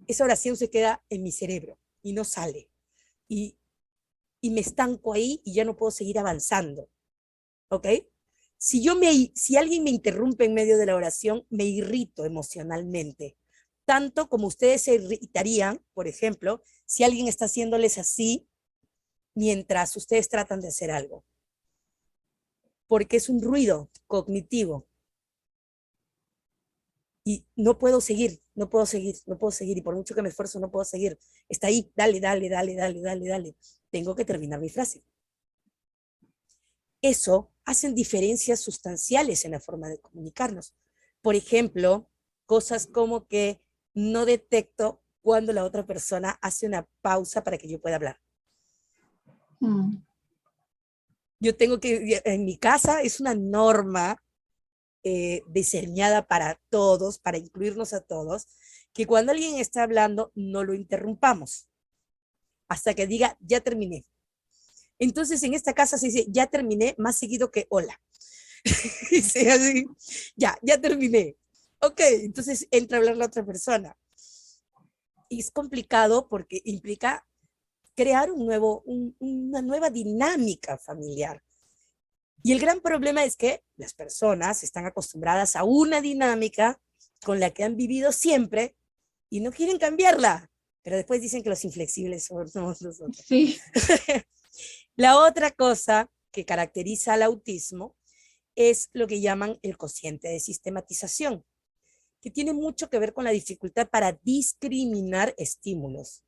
esa oración se queda en mi cerebro y no sale. Y me estanco ahí y ya no puedo seguir avanzando. ¿Ok? Si alguien me interrumpe en medio de la oración, me irrito emocionalmente. Tanto como ustedes se irritarían, por ejemplo, si alguien está haciéndoles así mientras ustedes tratan de hacer algo. Porque es un ruido cognitivo. Y no puedo seguir, no puedo seguir, no puedo seguir. Y por mucho que me esfuerzo, no puedo seguir. Está ahí, dale, dale, dale, dale, dale, dale. Tengo que terminar mi frase. Eso hacen diferencias sustanciales en la forma de comunicarnos. Por ejemplo, cosas como que no detecto cuando la otra persona hace una pausa para que yo pueda hablar. Yo tengo que, en mi casa es una norma diseñada para todos, para incluirnos a todos, que cuando alguien está hablando no lo interrumpamos hasta que diga, ya terminé. Entonces en esta casa se dice, ya terminé, más seguido que hola. Sí, así, ya terminé. Ok, entonces entra a hablar la otra persona. Y es complicado porque implica crear una nueva dinámica familiar. Y el gran problema es que las personas están acostumbradas a una dinámica con la que han vivido siempre y no quieren cambiarla. Pero después dicen que los inflexibles somos nosotros. Sí. La otra cosa que caracteriza al autismo es lo que llaman el cociente de sistematización, que tiene mucho que ver con la dificultad para discriminar estímulos.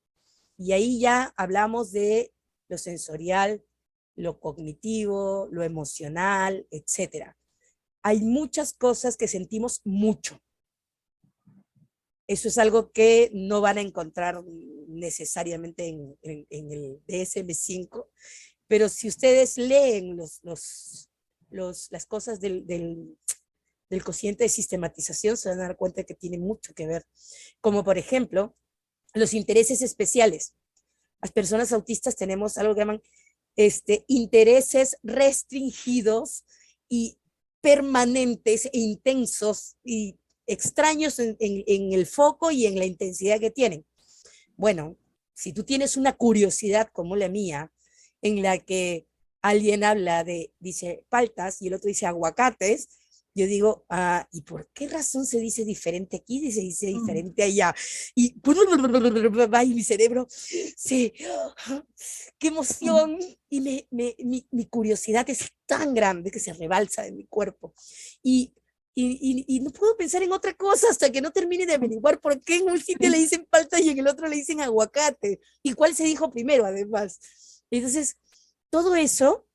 Y ahí ya hablamos de lo sensorial, lo cognitivo, lo emocional, etc. Hay muchas cosas que sentimos mucho. Eso es algo que no van a encontrar necesariamente en el DSM-5, pero si ustedes leen las cosas del cociente de sistematización, se van a dar cuenta que tiene mucho que ver. Como por ejemplo, los intereses especiales. Las personas autistas tenemos algo que llaman intereses restringidos y permanentes e intensos y extraños en el foco y en la intensidad que tienen. Bueno, si tú tienes una curiosidad como la mía, en la que alguien habla dice paltas y el otro dice aguacates, yo digo, ¿y por qué razón se dice diferente aquí y se dice diferente allá? Y mi cerebro, sí, qué emoción. Y mi curiosidad es tan grande que se rebalsa de mi cuerpo. Y no puedo pensar en otra cosa hasta que no termine de averiguar por qué en un sitio le dicen palta y en el otro le dicen aguacate. ¿Y cuál se dijo primero, además? Entonces, todo eso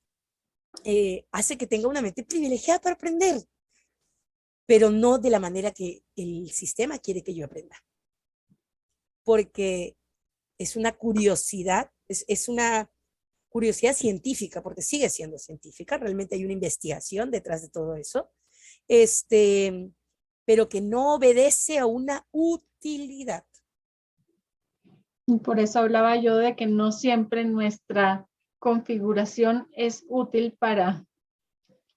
hace que tenga una mente privilegiada para aprender, pero no de la manera que el sistema quiere que yo aprenda. Porque es una curiosidad, es una curiosidad científica, porque sigue siendo científica, realmente hay una investigación detrás de todo eso, pero que no obedece a una utilidad. Por eso hablaba yo de que no siempre nuestra configuración es útil para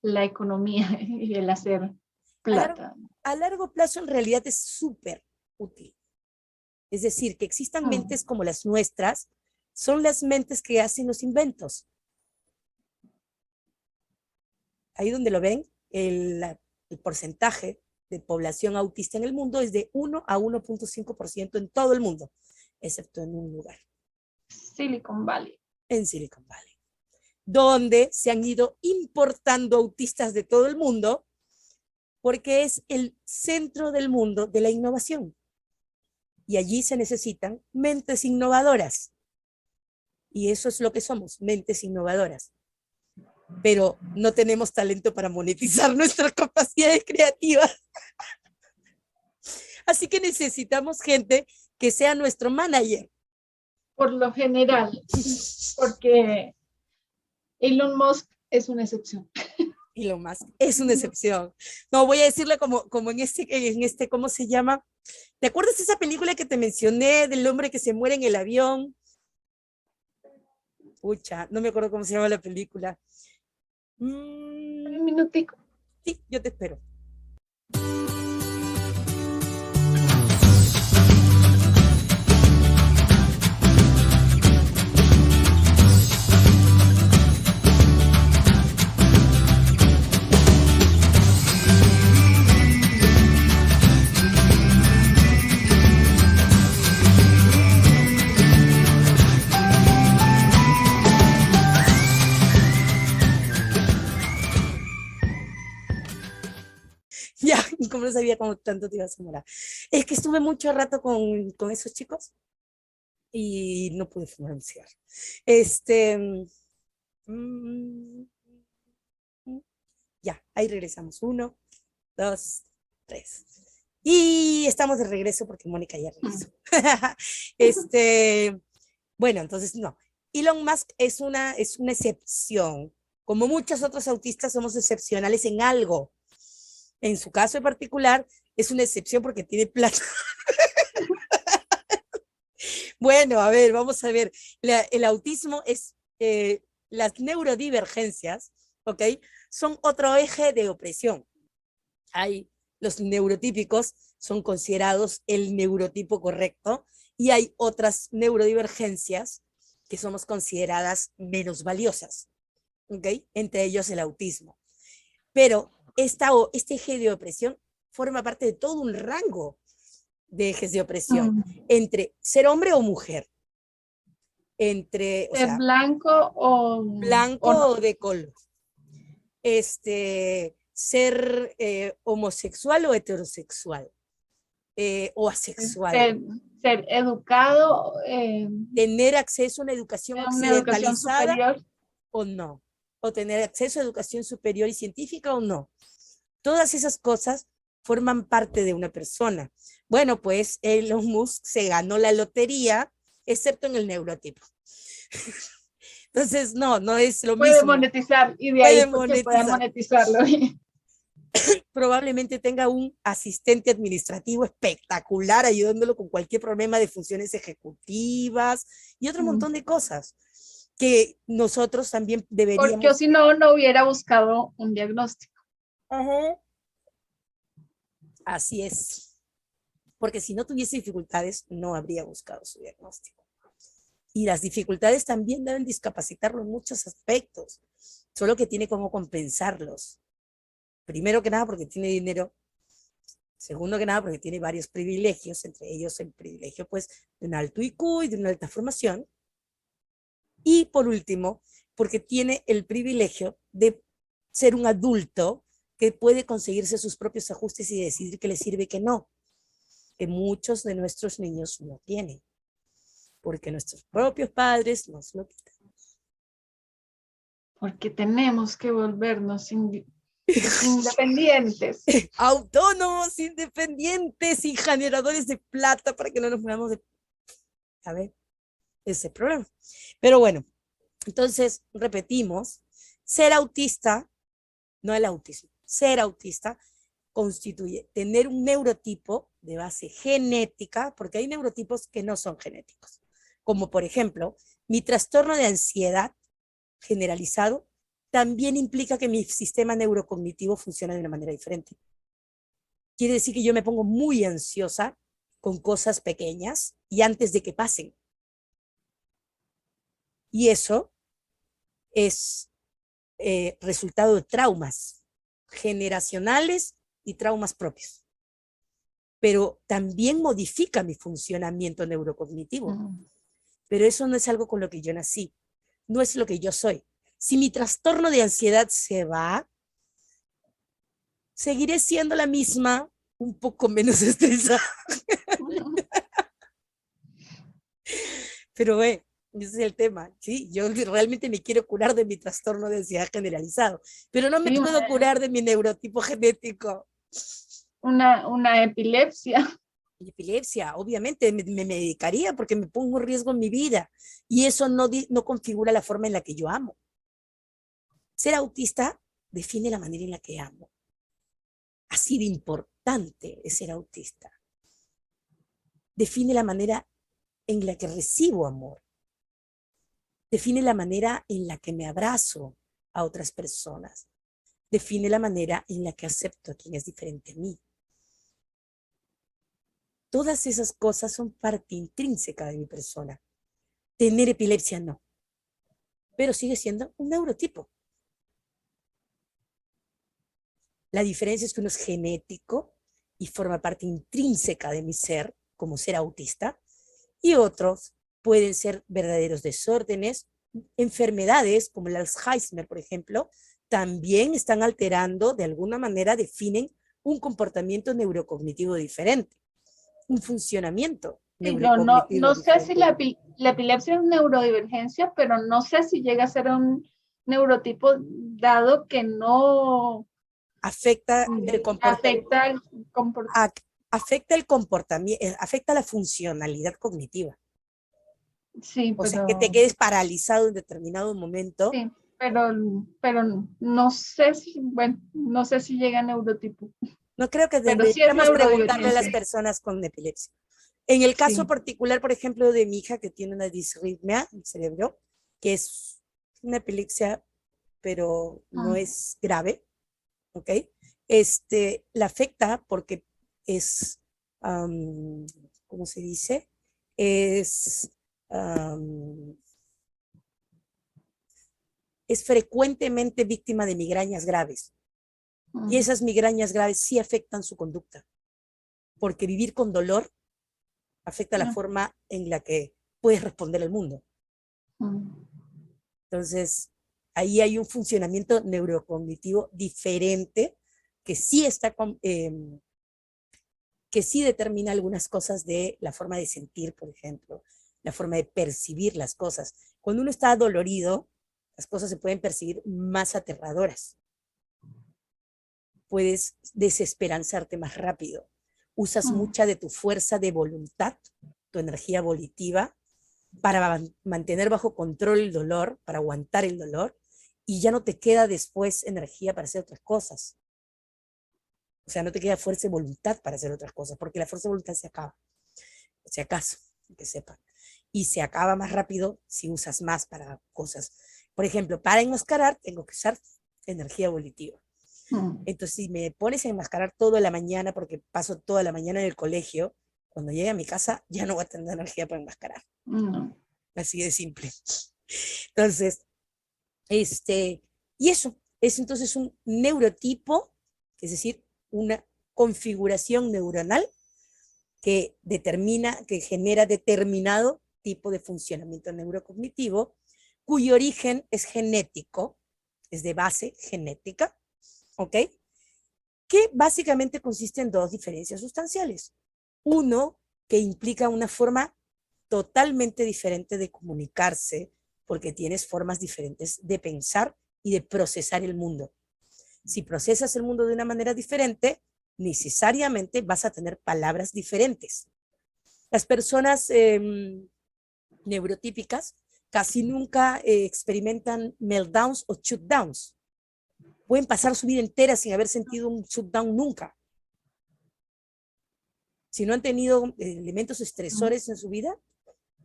la economía y el hacer plata. A largo plazo en realidad es súper útil. Es decir, que existan mentes como las nuestras, son las mentes que hacen los inventos. Ahí donde lo ven, el porcentaje de población autista en el mundo es de 1 a 1.5% en todo el mundo, excepto en un lugar. Silicon Valley. En Silicon Valley, donde se han ido importando autistas de todo el mundo, porque es el centro del mundo de la innovación. Y allí se necesitan mentes innovadoras. Y eso es lo que somos, mentes innovadoras. Pero no tenemos talento para monetizar nuestras capacidades creativas. Así que necesitamos gente que sea nuestro manager. Por lo general, porque Elon Musk es una excepción. Elon Musk es una excepción. No, voy a decirle como en este, ¿cómo se llama? ¿Te acuerdas de esa película que te mencioné del hombre que se muere en el avión? Pucha, no me acuerdo cómo se llama la película. Un minutico. Sí, yo te espero. Ya, como no sabía cómo tanto te ibas a demorar. Es que estuve mucho rato con esos chicos y no pude financiar. Mm, ya, ahí regresamos. 1, 2, 3. Y estamos de regreso porque Mónica ya regresó. Bueno, entonces no. Elon Musk es una excepción. Como muchos otros autistas, somos excepcionales en algo. En su caso en particular, es una excepción porque tiene plata. Bueno, a ver, vamos a ver. El autismo es, las neurodivergencias, ¿ok? Son otro eje de opresión. Hay los neurotípicos, son considerados el neurotipo correcto, y hay otras neurodivergencias que somos consideradas menos valiosas, ¿ok? Entre ellos el autismo. Pero este eje de opresión forma parte de todo un rango de ejes de opresión, entre ser hombre o mujer, entre, o ¿Ser sea, blanco blanco o no? o de color, ser homosexual o heterosexual, o asexual, Ser, ser educado tener acceso a una educación en una educación occidentalizada superior. o no, o tener acceso a educación superior y científica o no. Todas esas cosas forman parte de una persona. Bueno, pues Elon Musk se ganó la lotería, excepto en el neurotipo. Entonces, no es lo Puede mismo. monetizar y de Puede ahí porque puedan monetizar. monetizarlo. Probablemente tenga un asistente administrativo espectacular ayudándolo con cualquier problema de funciones ejecutivas y otro montón de cosas que nosotros también Porque deberíamos. si no, no hubiera buscado un diagnóstico. Ajá. Así es. Porque si no tuviese dificultades, no habría buscado su diagnóstico. Y las dificultades también deben discapacitarlo en muchos aspectos, solo que tiene cómo compensarlos. Primero que nada porque tiene dinero, segundo que nada porque tiene varios privilegios, entre ellos el privilegio pues de un alto IQ y de una alta formación, y por último porque tiene el privilegio de ser un adulto que puede conseguirse sus propios ajustes y decidir qué le sirve y qué no, que muchos de nuestros niños no tienen, porque nuestros propios padres nos lo quitan. Porque tenemos que volvernos independientes. Autónomos, independientes y generadores de plata para que no nos movamos de... A ver, ese problema. Pero bueno, entonces repetimos, ser autista, no el autismo, ser autista constituye tener un neurotipo de base genética, porque hay neurotipos que no son genéticos, como por ejemplo, mi trastorno de ansiedad generalizado también implica que mi sistema neurocognitivo funciona de una manera diferente. Quiere decir que yo me pongo muy ansiosa con cosas pequeñas y antes de que pasen. Y eso es resultado de traumas generacionales y traumas propios. Pero también modifica mi funcionamiento neurocognitivo. Pero eso no es algo con lo que yo nací, no es lo que yo soy. Si mi trastorno de ansiedad se va, seguiré siendo la misma, un poco menos estresada. Pero ese es el tema, ¿sí? Yo realmente me quiero curar de mi trastorno de ansiedad generalizado, pero no me puedo curar de mi neurotipo genético. Una epilepsia. Epilepsia, obviamente me medicaría porque me pongo en riesgo en mi vida y eso no configura la forma en la que yo amo. Ser autista define la manera en la que amo. Así de importante es ser autista. Define la manera en la que recibo amor. Define la manera en la que me abrazo a otras personas. Define la manera en la que acepto a quien es diferente a mí. Todas esas cosas son parte intrínseca de mi persona. Tener epilepsia no, pero sigue siendo un neurotipo. La diferencia es que uno es genético y forma parte intrínseca de mi ser, como ser autista, y otros pueden ser verdaderos desórdenes, enfermedades como el Alzheimer, por ejemplo, también están alterando, de alguna manera definen un comportamiento neurocognitivo diferente, un funcionamiento Sí, pero no, neurocognitivo no sé si diferente. la epilepsia es neurodivergencia, pero no sé si llega a ser un neurotipo dado que no Afecta el comportamiento, afecta el comportamiento. afecta el comportamiento, afecta la funcionalidad cognitiva. Sí, O sea, que te quedes paralizado en determinado momento. sí, pero no sé si, bueno, no sé si llega a neurotipo, No creo que pero sí es deberíamos preguntarle a las neurodivergencia. personas con epilepsia. En el caso Sí. particular, por ejemplo, de mi hija que tiene una disritmia del cerebro, que es una epilepsia, pero no Mm. es grave, ¿ok? La afecta porque es, ¿cómo se dice? Es, um, es frecuentemente víctima de migrañas graves. Y Mm. esas migrañas graves sí afectan su conducta, porque vivir con dolor afecta la Mm. forma en la que puedes responder al mundo. Mm. Entonces, ahí hay un funcionamiento neurocognitivo diferente que sí está que sí determina algunas cosas de la forma de sentir, por ejemplo, la forma de percibir las cosas. Cuando uno está dolorido, las cosas se pueden percibir más aterradoras. Puedes desesperanzarte más rápido. Usas Mm. mucha de tu fuerza de voluntad, tu energía volitiva, para mantener bajo control el dolor, para aguantar el dolor, y ya no te queda después energía para hacer otras cosas. O sea, no te queda fuerza y voluntad para hacer otras cosas, porque la fuerza y voluntad se acaba, si acaso, que sepan. Y se acaba más rápido si usas más para cosas. Por ejemplo, para enmascarar, tengo que usar energía volitiva. Mm. Entonces, si me pones a enmascarar toda la mañana, porque paso toda la mañana en el colegio, cuando llegue a mi casa ya no voy a tener energía para enmascarar. No. Así de simple. Entonces, y eso es entonces un neurotipo, es decir, una configuración neuronal que determina, que genera determinado tipo de funcionamiento neurocognitivo, cuyo origen es genético, es de base genética, ¿ok? Que básicamente consiste en dos diferencias sustanciales. Uno, que implica una forma totalmente diferente de comunicarse, porque tienes formas diferentes de pensar y de procesar el mundo. Si procesas el mundo de una manera diferente, necesariamente vas a tener palabras diferentes. Las personas neurotípicas casi nunca experimentan meltdowns o shutdowns. Pueden pasar su vida entera sin haber sentido un shutdown nunca. Si no han tenido elementos estresores en su vida,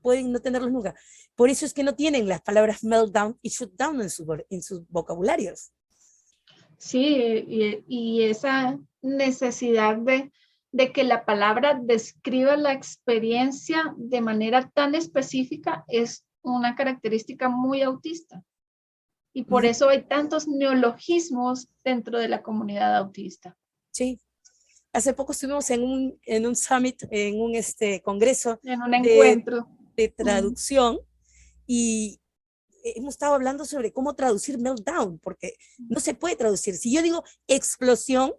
pueden no tenerlos nunca. Por eso es que no tienen las palabras meltdown y shutdown en sus vocabularios. Sí, y esa necesidad de que la palabra describa la experiencia de manera tan específica es una característica muy autista. Y por eso hay tantos neologismos dentro de la comunidad autista. Sí. Hace poco estuvimos en un summit, en un congreso En un de, encuentro. de traducción y hemos estado hablando sobre cómo traducir meltdown, porque no se puede traducir. Si yo digo explosión,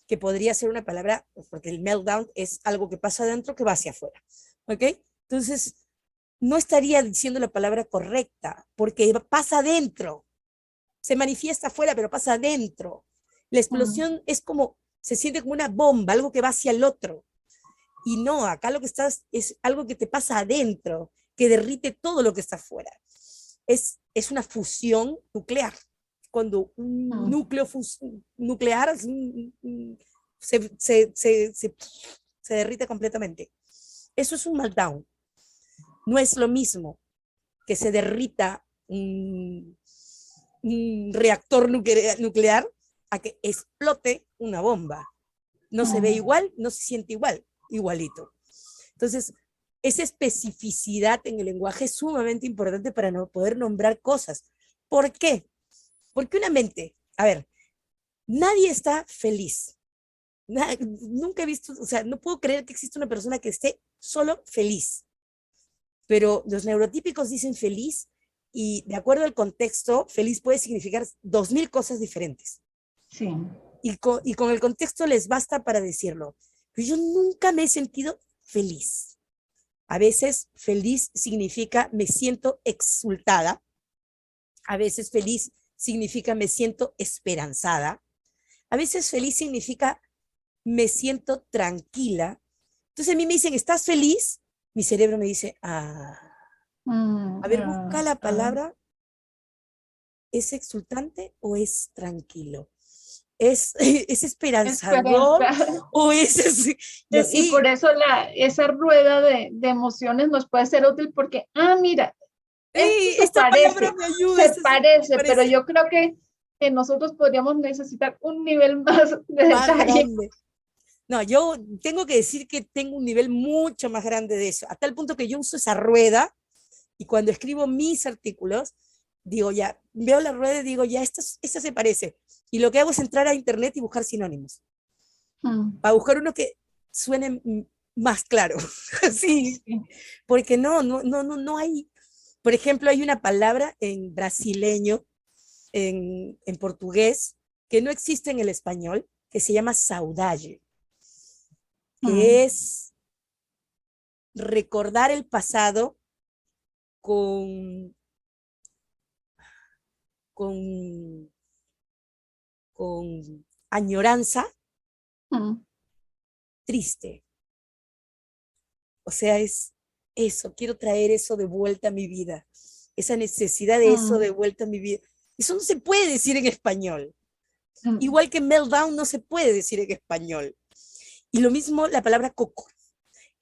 que podría ser una palabra, porque el meltdown es algo que pasa adentro que va hacia afuera, ¿ok? Entonces, no estaría diciendo la palabra correcta, porque pasa adentro, se manifiesta afuera, pero pasa adentro. La explosión es como, se siente como una bomba, algo que va hacia el otro. Y no, acá lo que estás es algo que te pasa adentro, que derrite todo lo que está afuera. Es una fusión nuclear. Cuando un Mm. núcleo nuclear se derrite completamente. Eso es un meltdown. No es lo mismo que se derrita un reactor nuclear a que explote una bomba. No se ve Mm. igual, no se siente igual, igualito. Entonces, esa especificidad en el lenguaje es sumamente importante para no poder nombrar cosas. ¿Por qué? Porque una mente, a ver, nadie está feliz. Nunca he visto, o sea, no puedo creer que exista una persona que esté solo feliz. Pero los neurotípicos dicen feliz y de acuerdo al contexto, feliz puede significar 2000 cosas diferentes. Sí. Y con el contexto les basta para decirlo. Pero yo nunca me he sentido feliz. A veces feliz significa me siento exultada. A veces feliz significa me siento esperanzada. A veces feliz significa me siento tranquila. Entonces a mí me dicen, ¿estás feliz? Mi cerebro me dice, ah, a ver, busca la palabra, ¿es exultante o es tranquilo? ¿Es esperanzador Esperanza. o es así? Y Y por así, eso esa rueda de emociones nos puede ser útil porque, mira, esto esta palabra me ayuda, esta sí me pero parece yo creo que nosotros podríamos necesitar un nivel más de más detalle. grande. No, yo tengo que decir que tengo un nivel mucho más grande de eso, a tal punto que yo uso esa rueda y cuando escribo mis artículos, digo ya, veo la rueda y digo ya, esta se parece. Y lo que hago es entrar a internet y buscar sinónimos, Mm. para buscar uno que suene más claro. Así, Sí. porque no hay, por ejemplo, hay una palabra en brasileño, en portugués, que no existe en el español, que se llama saudade, Mm. que es recordar el pasado con, con, con añoranza Mm. triste. O sea, es eso, quiero traer eso de vuelta a mi vida, esa necesidad de eso Mm. de vuelta a mi vida. Eso no se puede decir en español. Mm. Igual que meltdown no se puede decir en español. Y lo mismo la palabra kokoro.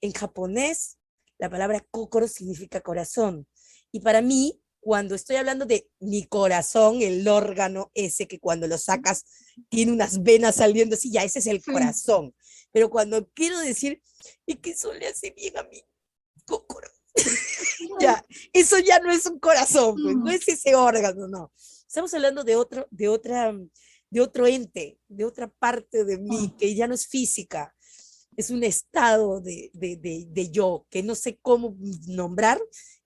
En japonés, la palabra kokoro significa corazón. Y para mí, cuando estoy hablando de mi corazón, el órgano ese que cuando lo sacas tiene unas venas saliendo así, ya ese es el Sí. corazón. Pero cuando quiero decir, y que eso le hace bien a mi kokoro, ya, eso ya no es un corazón, pues, no Mm. es ese órgano, no. Estamos hablando de otro ente, de otra parte de Mm. mí que ya no es física, es un estado de yo que no sé cómo nombrar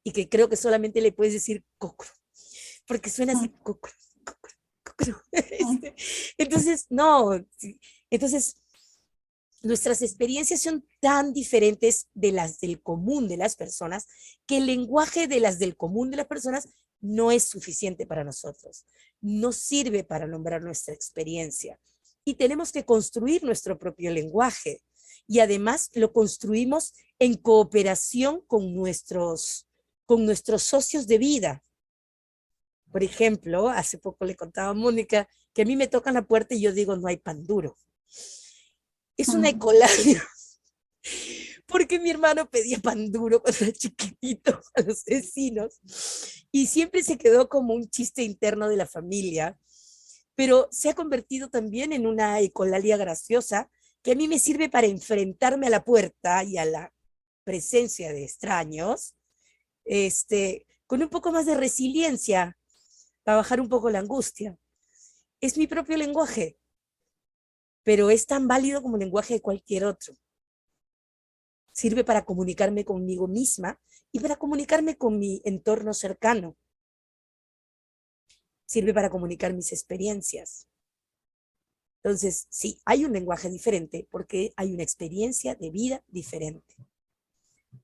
y que creo que solamente le puedes decir cocro, porque suena Mm. así, cocro, cocro, cocro. Mm. Entonces, no, sí. Entonces, nuestras experiencias son tan diferentes de las del común de las personas que el lenguaje de las del común de las personas no es suficiente para nosotros, no sirve para nombrar nuestra experiencia y tenemos que construir nuestro propio lenguaje y además lo construimos en cooperación con nuestros socios de vida. Por ejemplo, hace poco le contaba a Mónica que a mí me tocan la puerta y yo digo no hay pan duro. Es una Mm. ecolalia porque mi hermano pedía pan duro cuando era chiquitito a los vecinos y siempre se quedó como un chiste interno de la familia, pero se ha convertido también en una ecolalia graciosa que a mí me sirve para enfrentarme a la puerta y a la presencia de extraños, con un poco más de resiliencia, para bajar un poco la angustia. Es mi propio lenguaje, pero es tan válido como el lenguaje de cualquier otro. Sirve para comunicarme conmigo misma y para comunicarme con mi entorno cercano. Sirve para comunicar mis experiencias. Entonces, sí, hay un lenguaje diferente porque hay una experiencia de vida diferente.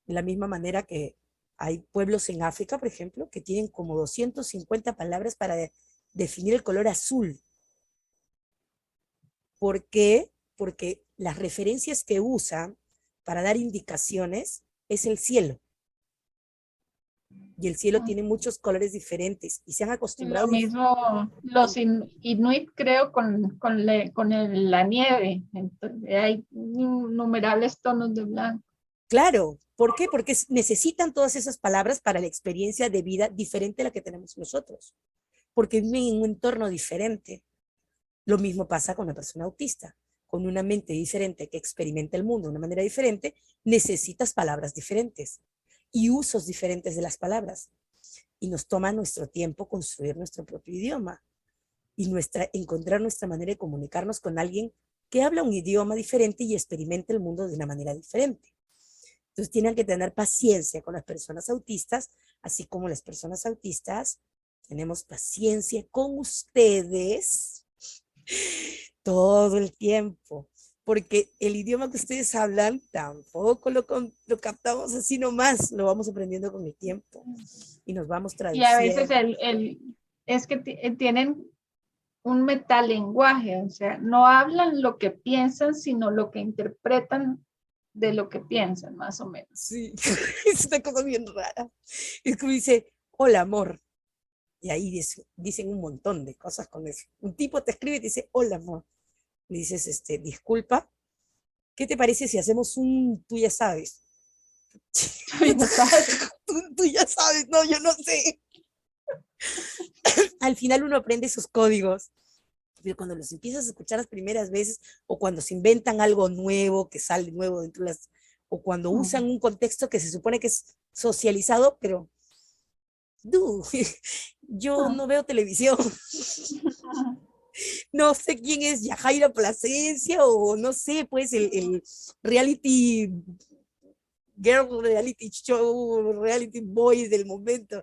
De la misma manera que hay pueblos en África, por ejemplo, que tienen como 250 palabras para definir el color azul. ¿Por qué? Porque las referencias que usan para dar indicaciones es el cielo. Y el cielo tiene muchos colores diferentes y se han acostumbrado. Lo mismo los inuit, creo, con la nieve. Entonces, hay innumerables tonos de blanco. Claro, ¿por qué? Porque necesitan todas esas palabras para la experiencia de vida diferente a la que tenemos nosotros, porque viven en un entorno diferente. Lo mismo pasa con una persona autista, con una mente diferente que experimenta el mundo de una manera diferente, necesitas palabras diferentes y usos diferentes de las palabras. Y nos toma nuestro tiempo construir nuestro propio idioma y encontrar nuestra manera de comunicarnos con alguien que habla un idioma diferente y experimenta el mundo de una manera diferente. Entonces tienen que tener paciencia con las personas autistas, así como las personas autistas tenemos paciencia con ustedes todo el tiempo, porque el idioma que ustedes hablan tampoco lo captamos así nomás, lo vamos aprendiendo con el tiempo y nos vamos Y a veces traduciendo. es que tienen un metalenguaje, o sea, no hablan lo que piensan, sino lo que interpretan de lo que piensan, más o menos. Sí, es una cosa bien rara. Es como dice, hola amor. Y ahí dicen un montón de cosas con eso. Un tipo te escribe y te dice, hola amor. Le dices, disculpa, ¿qué te parece si hacemos tú ya sabes? Tú ya sabes. Tú ya sabes, no, yo no sé. Al final uno aprende esos códigos, pero cuando los empiezas a escuchar las primeras veces, o cuando se inventan algo nuevo, que sale nuevo dentro de o cuando usan un contexto que se supone que es socializado, pero yo no veo televisión. No sé quién es Yajaira Plasencia o no sé, pues el reality girl, reality show, reality boy del momento.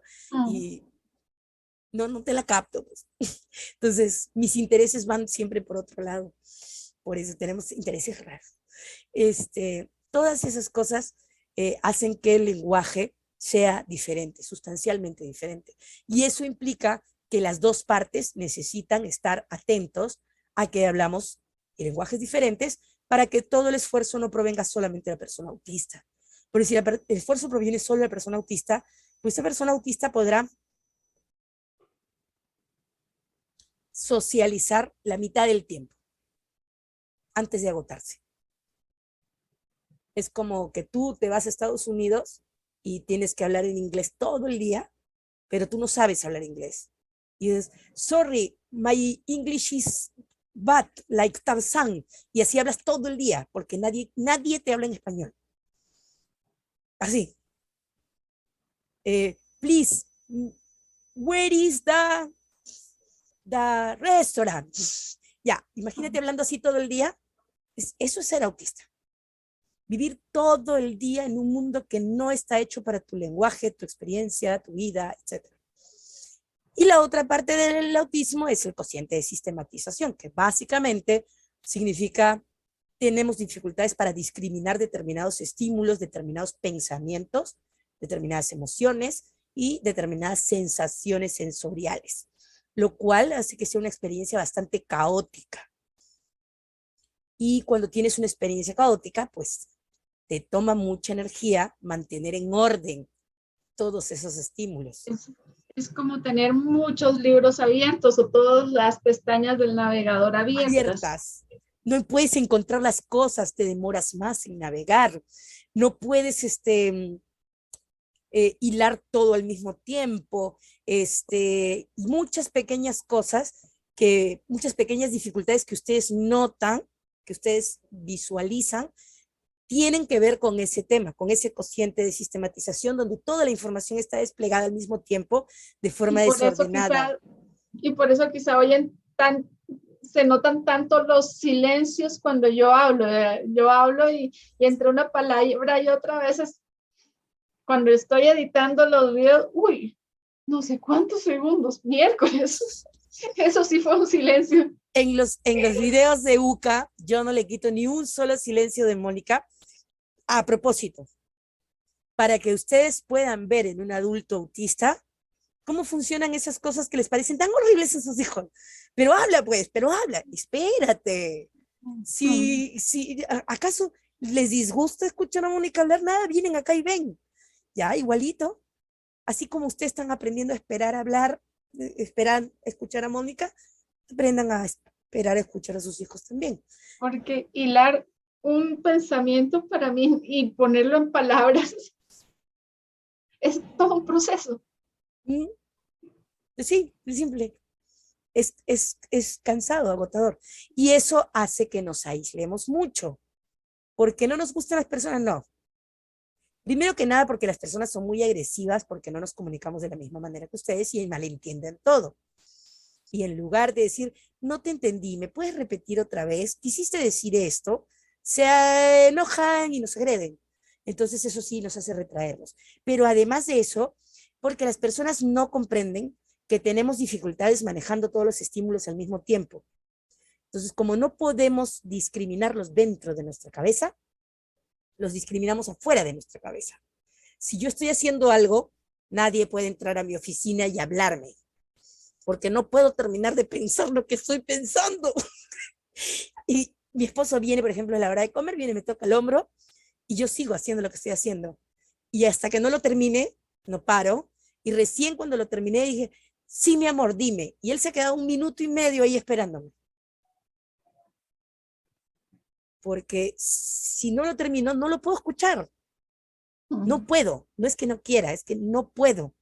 Y no te la capto. Pues. Entonces, mis intereses van siempre por otro lado. Por eso tenemos intereses raros. Todas esas cosas hacen que el lenguaje sea diferente, sustancialmente diferente. Y eso implica que las dos partes necesitan estar atentos a que hablamos en lenguajes diferentes para que todo el esfuerzo no provenga solamente de la persona autista. Porque si el esfuerzo proviene solo de la persona autista, pues esa persona autista podrá socializar la mitad del tiempo antes de agotarse. Es como que tú te vas a Estados Unidos y tienes que hablar en inglés todo el día, pero tú no sabes hablar inglés. Y dices, sorry, my English is bad, like Tarzan. Y así hablas todo el día, porque nadie te habla en español. Así. Please, where is the restaurant? Ya, imagínate hablando así todo el día. Eso es ser autista. Vivir todo el día en un mundo que no está hecho para tu lenguaje, tu experiencia, tu vida, etc. Y la otra parte del autismo es el cociente de sistematización, que básicamente significa tenemos dificultades para discriminar determinados estímulos, determinados pensamientos, determinadas emociones y determinadas sensaciones sensoriales, lo cual hace que sea una experiencia bastante caótica. Y cuando tienes una experiencia caótica, pues te toma mucha energía mantener en orden todos esos estímulos. Es como tener muchos libros abiertos o todas las pestañas del navegador abiertas. No puedes encontrar las cosas, te demoras más en navegar. No puedes hilar todo al mismo tiempo. Muchas pequeñas cosas, muchas pequeñas dificultades que ustedes notan, que ustedes visualizan, tienen que ver con ese tema, con ese cociente de sistematización donde toda la información está desplegada al mismo tiempo de forma desordenada. Y por eso quizá hoy se notan tanto los silencios cuando yo hablo. Yo hablo y entre una palabra y otra vez cuando estoy editando los videos, no sé cuántos segundos, miércoles. Eso sí fue un silencio. En los videos de UCA, yo no le quito ni un solo silencio de Mónica. A propósito, para que ustedes puedan ver en un adulto autista cómo funcionan esas cosas que les parecen tan horribles a sus hijos. Pero habla, pues, pero habla. Espérate. ¿Acaso les disgusta escuchar a Mónica hablar, nada, vienen acá y ven. Ya, igualito. Así como ustedes están aprendiendo a esperar a hablar, esperar a escuchar a Mónica, aprendan a esperar a escuchar a sus hijos también. Porque hilar un pensamiento para mí y ponerlo en palabras es todo un proceso. ¿Mm? Sí, es simple. Es cansado, agotador. Y eso hace que nos aislemos mucho. ¿Por qué no nos gustan las personas? No. Primero que nada, porque las personas son muy agresivas, porque no nos comunicamos de la misma manera que ustedes y malentienden todo. Y en lugar de decir, no te entendí, ¿me puedes repetir otra vez? ¿Quisiste decir esto? Se enojan y nos agreden. Entonces eso sí nos hace retraernos. Pero además de eso, porque las personas no comprenden que tenemos dificultades manejando todos los estímulos al mismo tiempo. Entonces, como no podemos discriminarlos dentro de nuestra cabeza, los discriminamos afuera de nuestra cabeza. Si yo estoy haciendo algo, nadie puede entrar a mi oficina y hablarme, porque no puedo terminar de pensar lo que estoy pensando. Y mi esposo viene, por ejemplo, a la hora de comer, viene, me toca el hombro y yo sigo haciendo lo que estoy haciendo. Y hasta que no lo termine, no paro. Y recién cuando lo terminé dije, sí, mi amor, dime. Y él se ha quedado 1 minuto y medio ahí esperándome. Porque si no lo termino, no lo puedo escuchar. No puedo. No es que no quiera, es que no puedo.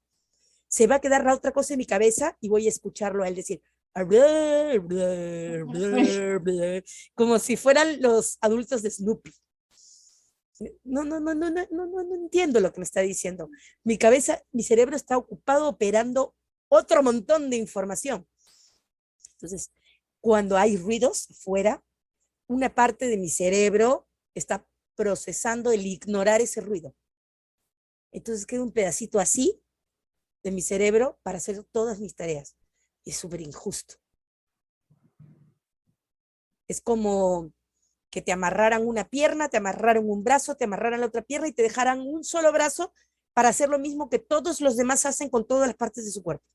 Se va a quedar la otra cosa en mi cabeza y voy a escucharlo a él decir, como si fueran los adultos de Snoopy. No entiendo lo que me está diciendo. Mi cabeza, mi cerebro está ocupado operando otro montón de información. Entonces, cuando hay ruidos fuera, una parte de mi cerebro está procesando el ignorar ese ruido. Entonces queda un pedacito así de mi cerebro para hacer todas mis tareas. Es súper injusto. Es como que te amarraran una pierna, te amarraran un brazo, te amarraran la otra pierna y te dejaran un solo brazo para hacer lo mismo que todos los demás hacen con todas las partes de su cuerpo.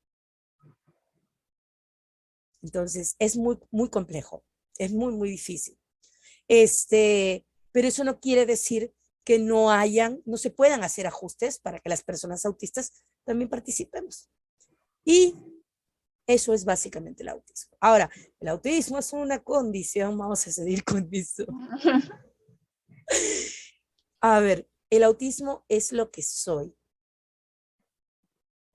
Entonces, es muy, muy complejo. Es muy, muy difícil. Pero eso no quiere decir que no se puedan hacer ajustes para que las personas autistas también participemos. Y eso es básicamente el autismo. Ahora, el autismo es una condición, vamos a seguir con eso. A ver, el autismo es lo que soy.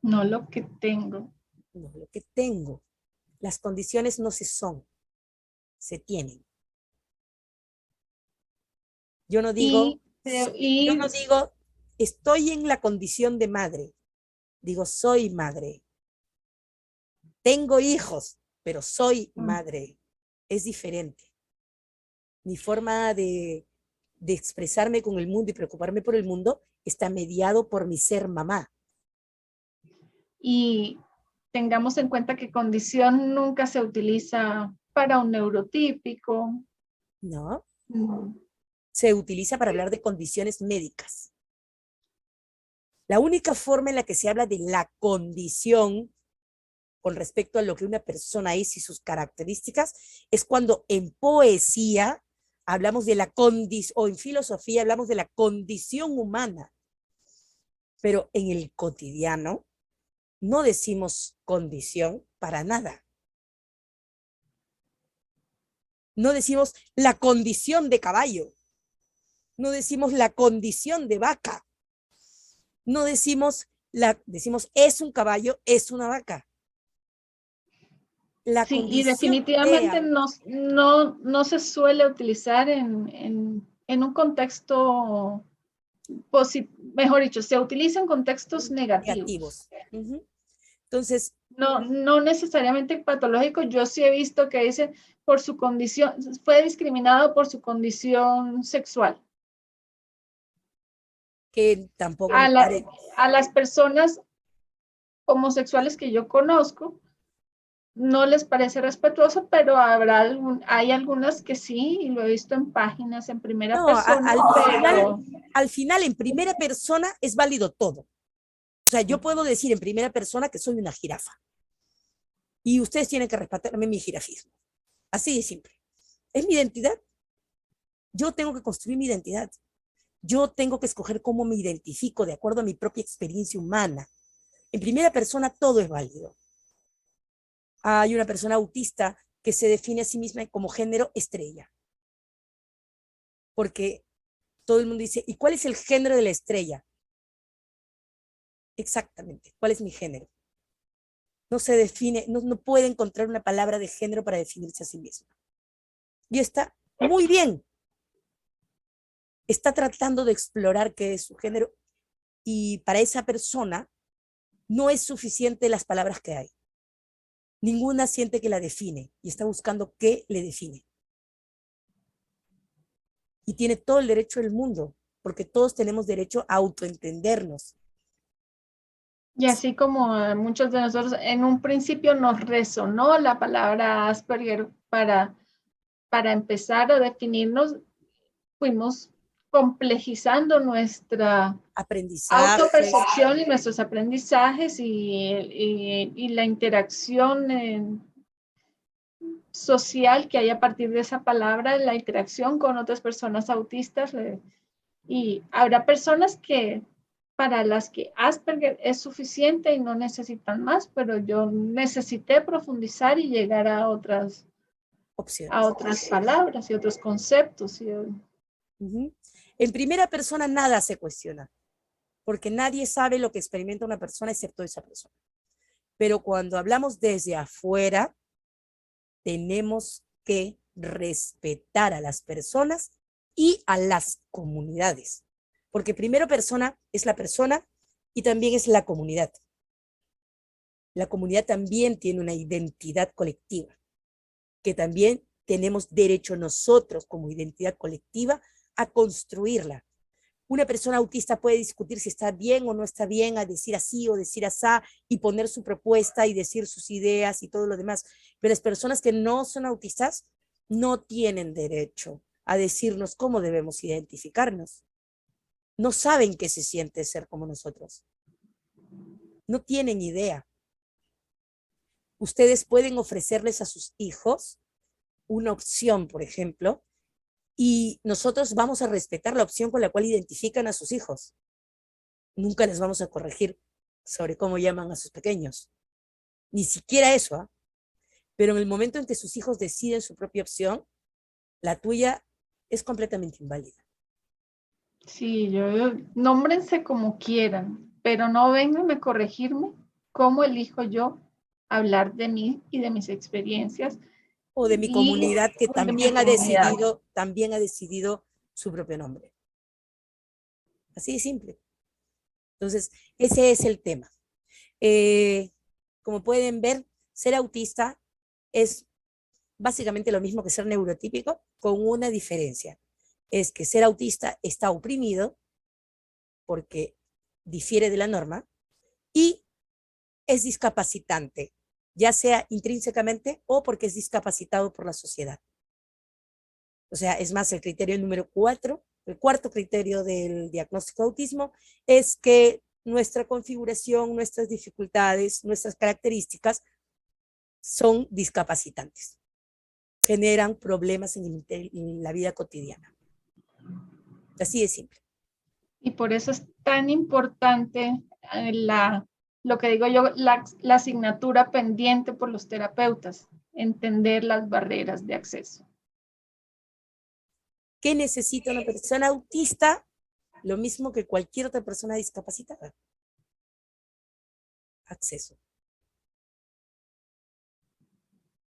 No lo que tengo. No lo que tengo. Las condiciones no se son, se tienen. Yo no digo, yo no digo, estoy en la condición de madre. Digo, soy madre. Tengo hijos, pero soy madre. Es diferente. Mi forma de expresarme con el mundo y preocuparme por el mundo está mediado por mi ser mamá. Y tengamos en cuenta que condición nunca se utiliza para un neurotípico. ¿No? Se utiliza para hablar de condiciones médicas. La única forma en la que se habla de la condición con respecto a lo que una persona es y sus características es cuando en poesía hablamos de la condición, o en filosofía hablamos de la condición humana. Pero en el cotidiano no decimos condición para nada. No decimos la condición de caballo. No decimos la condición de vaca. No decimos, decimos es un caballo, es una vaca. La sí, y condición definitivamente no se suele utilizar en un contexto, mejor dicho, se utiliza en contextos negativos. Entonces, no necesariamente patológico. Yo sí he visto que dicen por su condición, fue discriminado por su condición sexual. Que tampoco me parece. A las personas homosexuales que yo conozco, no les parece respetuoso, pero hay algunas que sí, y lo he visto en páginas en primera persona. Al final, en primera persona es válido todo. O sea, yo puedo decir en primera persona que soy una jirafa. Y ustedes tienen que respetarme mi jirafismo. Así de simple. Es mi identidad. Yo tengo que construir mi identidad. Yo tengo que escoger cómo me identifico de acuerdo a mi propia experiencia humana. En primera persona todo es válido. Hay una persona autista que se define a sí misma como género estrella. Porque todo el mundo dice, ¿y cuál es el género de la estrella? Exactamente, ¿cuál es mi género? No se define, no puede encontrar una palabra de género para definirse a sí misma. Y está muy bien. Está tratando de explorar qué es su género y para esa persona no es suficiente las palabras que hay. Ninguna siente que la define y está buscando qué le define. Y tiene todo el derecho del mundo, porque todos tenemos derecho a autoentendernos. Y así como a muchos de nosotros en un principio nos resonó la palabra Asperger para empezar a definirnos, fuimos complejizando nuestra Aprendizajes. autopercepción y nuestros aprendizajes y la interacción social que hay a partir de esa palabra, la interacción con otras personas autistas. Y habrá personas que para las que Asperger es suficiente y no necesitan más, pero yo necesité profundizar y llegar a otras palabras y otros conceptos. En primera persona nada se cuestiona, porque nadie sabe lo que experimenta una persona excepto esa persona. Pero cuando hablamos desde afuera, tenemos que respetar a las personas y a las comunidades. Porque primero persona es la persona y también es la comunidad. La comunidad también tiene una identidad colectiva, que también tenemos derecho nosotros como identidad colectiva a construirla. Una persona autista puede discutir si está bien o no está bien, a decir así o decir asá, y poner su propuesta y decir sus ideas y todo lo demás. Pero las personas que no son autistas no tienen derecho a decirnos cómo debemos identificarnos. No saben qué se siente ser como nosotros. No tienen idea. Ustedes pueden ofrecerles a sus hijos una opción, por ejemplo, y nosotros vamos a respetar la opción con la cual identifican a sus hijos. Nunca les vamos a corregir sobre cómo llaman a sus pequeños. Ni siquiera eso, ¿eh? Pero en el momento en que sus hijos deciden su propia opción, la tuya es completamente inválida. Sí, nómbrense como quieran, pero no vengan a corregirme cómo elijo yo hablar de mí y de mis experiencias. O de mi comunidad que también ha decidido su propio nombre. Así de simple. Entonces, ese es el tema. Como pueden ver, ser autista es básicamente lo mismo que ser neurotípico, con una diferencia. Es que ser autista está oprimido porque difiere de la norma y es discapacitante, ya sea intrínsecamente o porque es discapacitado por la sociedad. O sea, es más, el criterio número 4, el cuarto criterio del diagnóstico de autismo es que nuestra configuración, nuestras dificultades, nuestras características son discapacitantes. Generan problemas en la vida cotidiana. Así de simple. Y por eso es tan importante lo que digo yo, la asignatura pendiente por los terapeutas, entender las barreras de acceso. ¿Qué necesita una persona autista? Lo mismo que cualquier otra persona discapacitada. Acceso.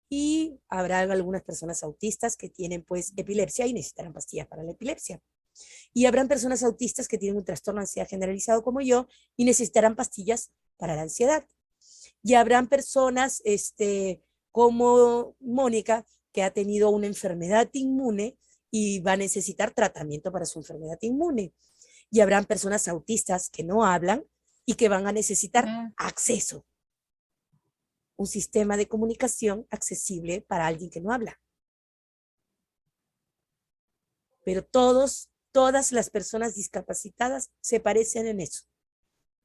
Y habrá algunas personas autistas que tienen pues epilepsia y necesitarán pastillas para la epilepsia. Y habrán personas autistas que tienen un trastorno de ansiedad generalizado como yo y necesitarán pastillas para la ansiedad. Y habrán personas como Mónica que ha tenido una enfermedad inmune y va a necesitar tratamiento para su enfermedad inmune. Y habrán personas autistas que no hablan y que van a necesitar acceso. Un sistema de comunicación accesible para alguien que no habla. Pero todas las personas discapacitadas se parecen en eso.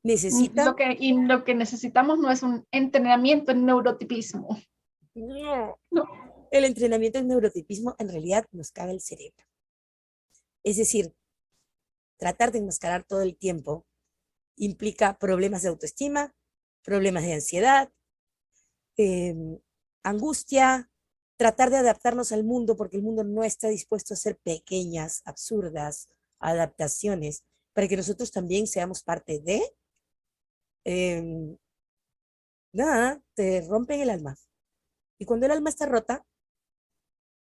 Necesitan... Lo que necesitamos no es un entrenamiento en neurotipismo. No. El entrenamiento en neurotipismo en realidad nos caga el cerebro. Es decir, tratar de enmascarar todo el tiempo implica problemas de autoestima, problemas de ansiedad, angustia, tratar de adaptarnos al mundo porque el mundo no está dispuesto a hacer pequeñas, absurdas adaptaciones para que nosotros también seamos parte de, nada, te rompen el alma. Y cuando el alma está rota,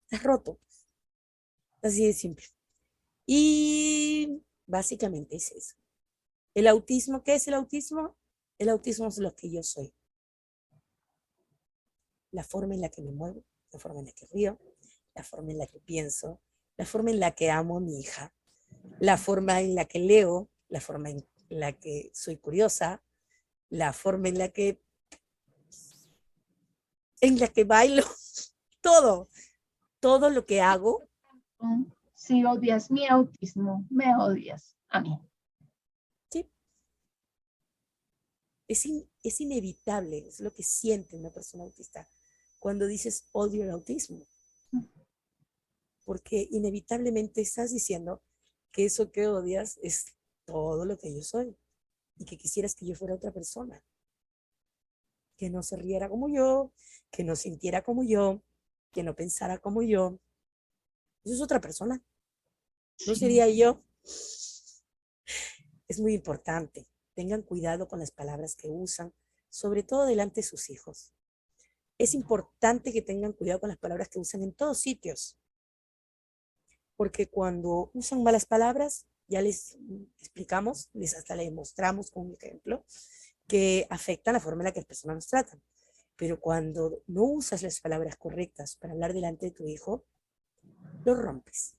estás roto. Así de simple. Y básicamente es eso. El autismo, ¿qué es el autismo? El autismo es lo que yo soy. La forma en la que me muevo, la forma en la que río, la forma en la que pienso, la forma en la que amo a mi hija, la forma en la que leo, la forma en la que soy curiosa, la forma en la que bailo, todo, todo lo que hago. Si odias mi autismo, me odias a mí. Sí. Es inevitable, es lo que siente una persona autista cuando dices odio el autismo. Porque inevitablemente estás diciendo que eso que odias es todo lo que yo soy y que quisieras que yo fuera otra persona, que no se riera como yo, que no sintiera como yo, que no pensara como yo. Eso es otra persona, no sería yo. Es muy importante, tengan cuidado con las palabras que usan, sobre todo delante de sus hijos. Es importante que tengan cuidado con las palabras que usan en todos sitios, porque cuando usan malas palabras, ya les explicamos, hasta les mostramos con un ejemplo, que afectan la forma en la que las personas nos tratan. Pero cuando no usas las palabras correctas para hablar delante de tu hijo, lo rompes.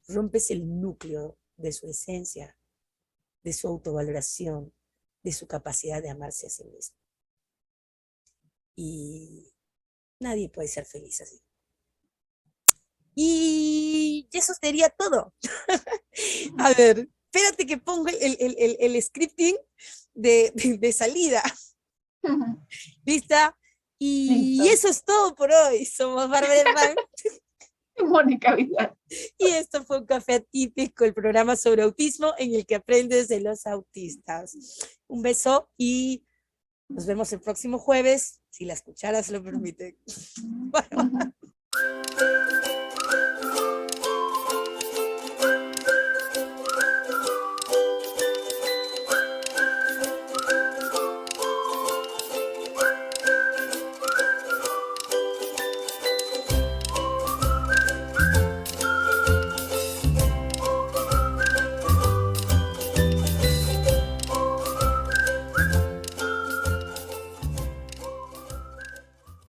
Rompes el núcleo de su esencia, de su autovaloración, de su capacidad de amarse a sí mismo. Y nadie puede ser feliz así. Y eso sería todo. A ver, espérate que pongo el scripting de salida. ¿Lista? Y Listo. eso es todo por hoy. Somos Bárbara Herman. Mónica Vidal. Y esto fue un café atípico, el programa sobre autismo en el que aprendes de los autistas. Un beso y nos vemos el próximo jueves, si las cucharas lo permiten. Bye.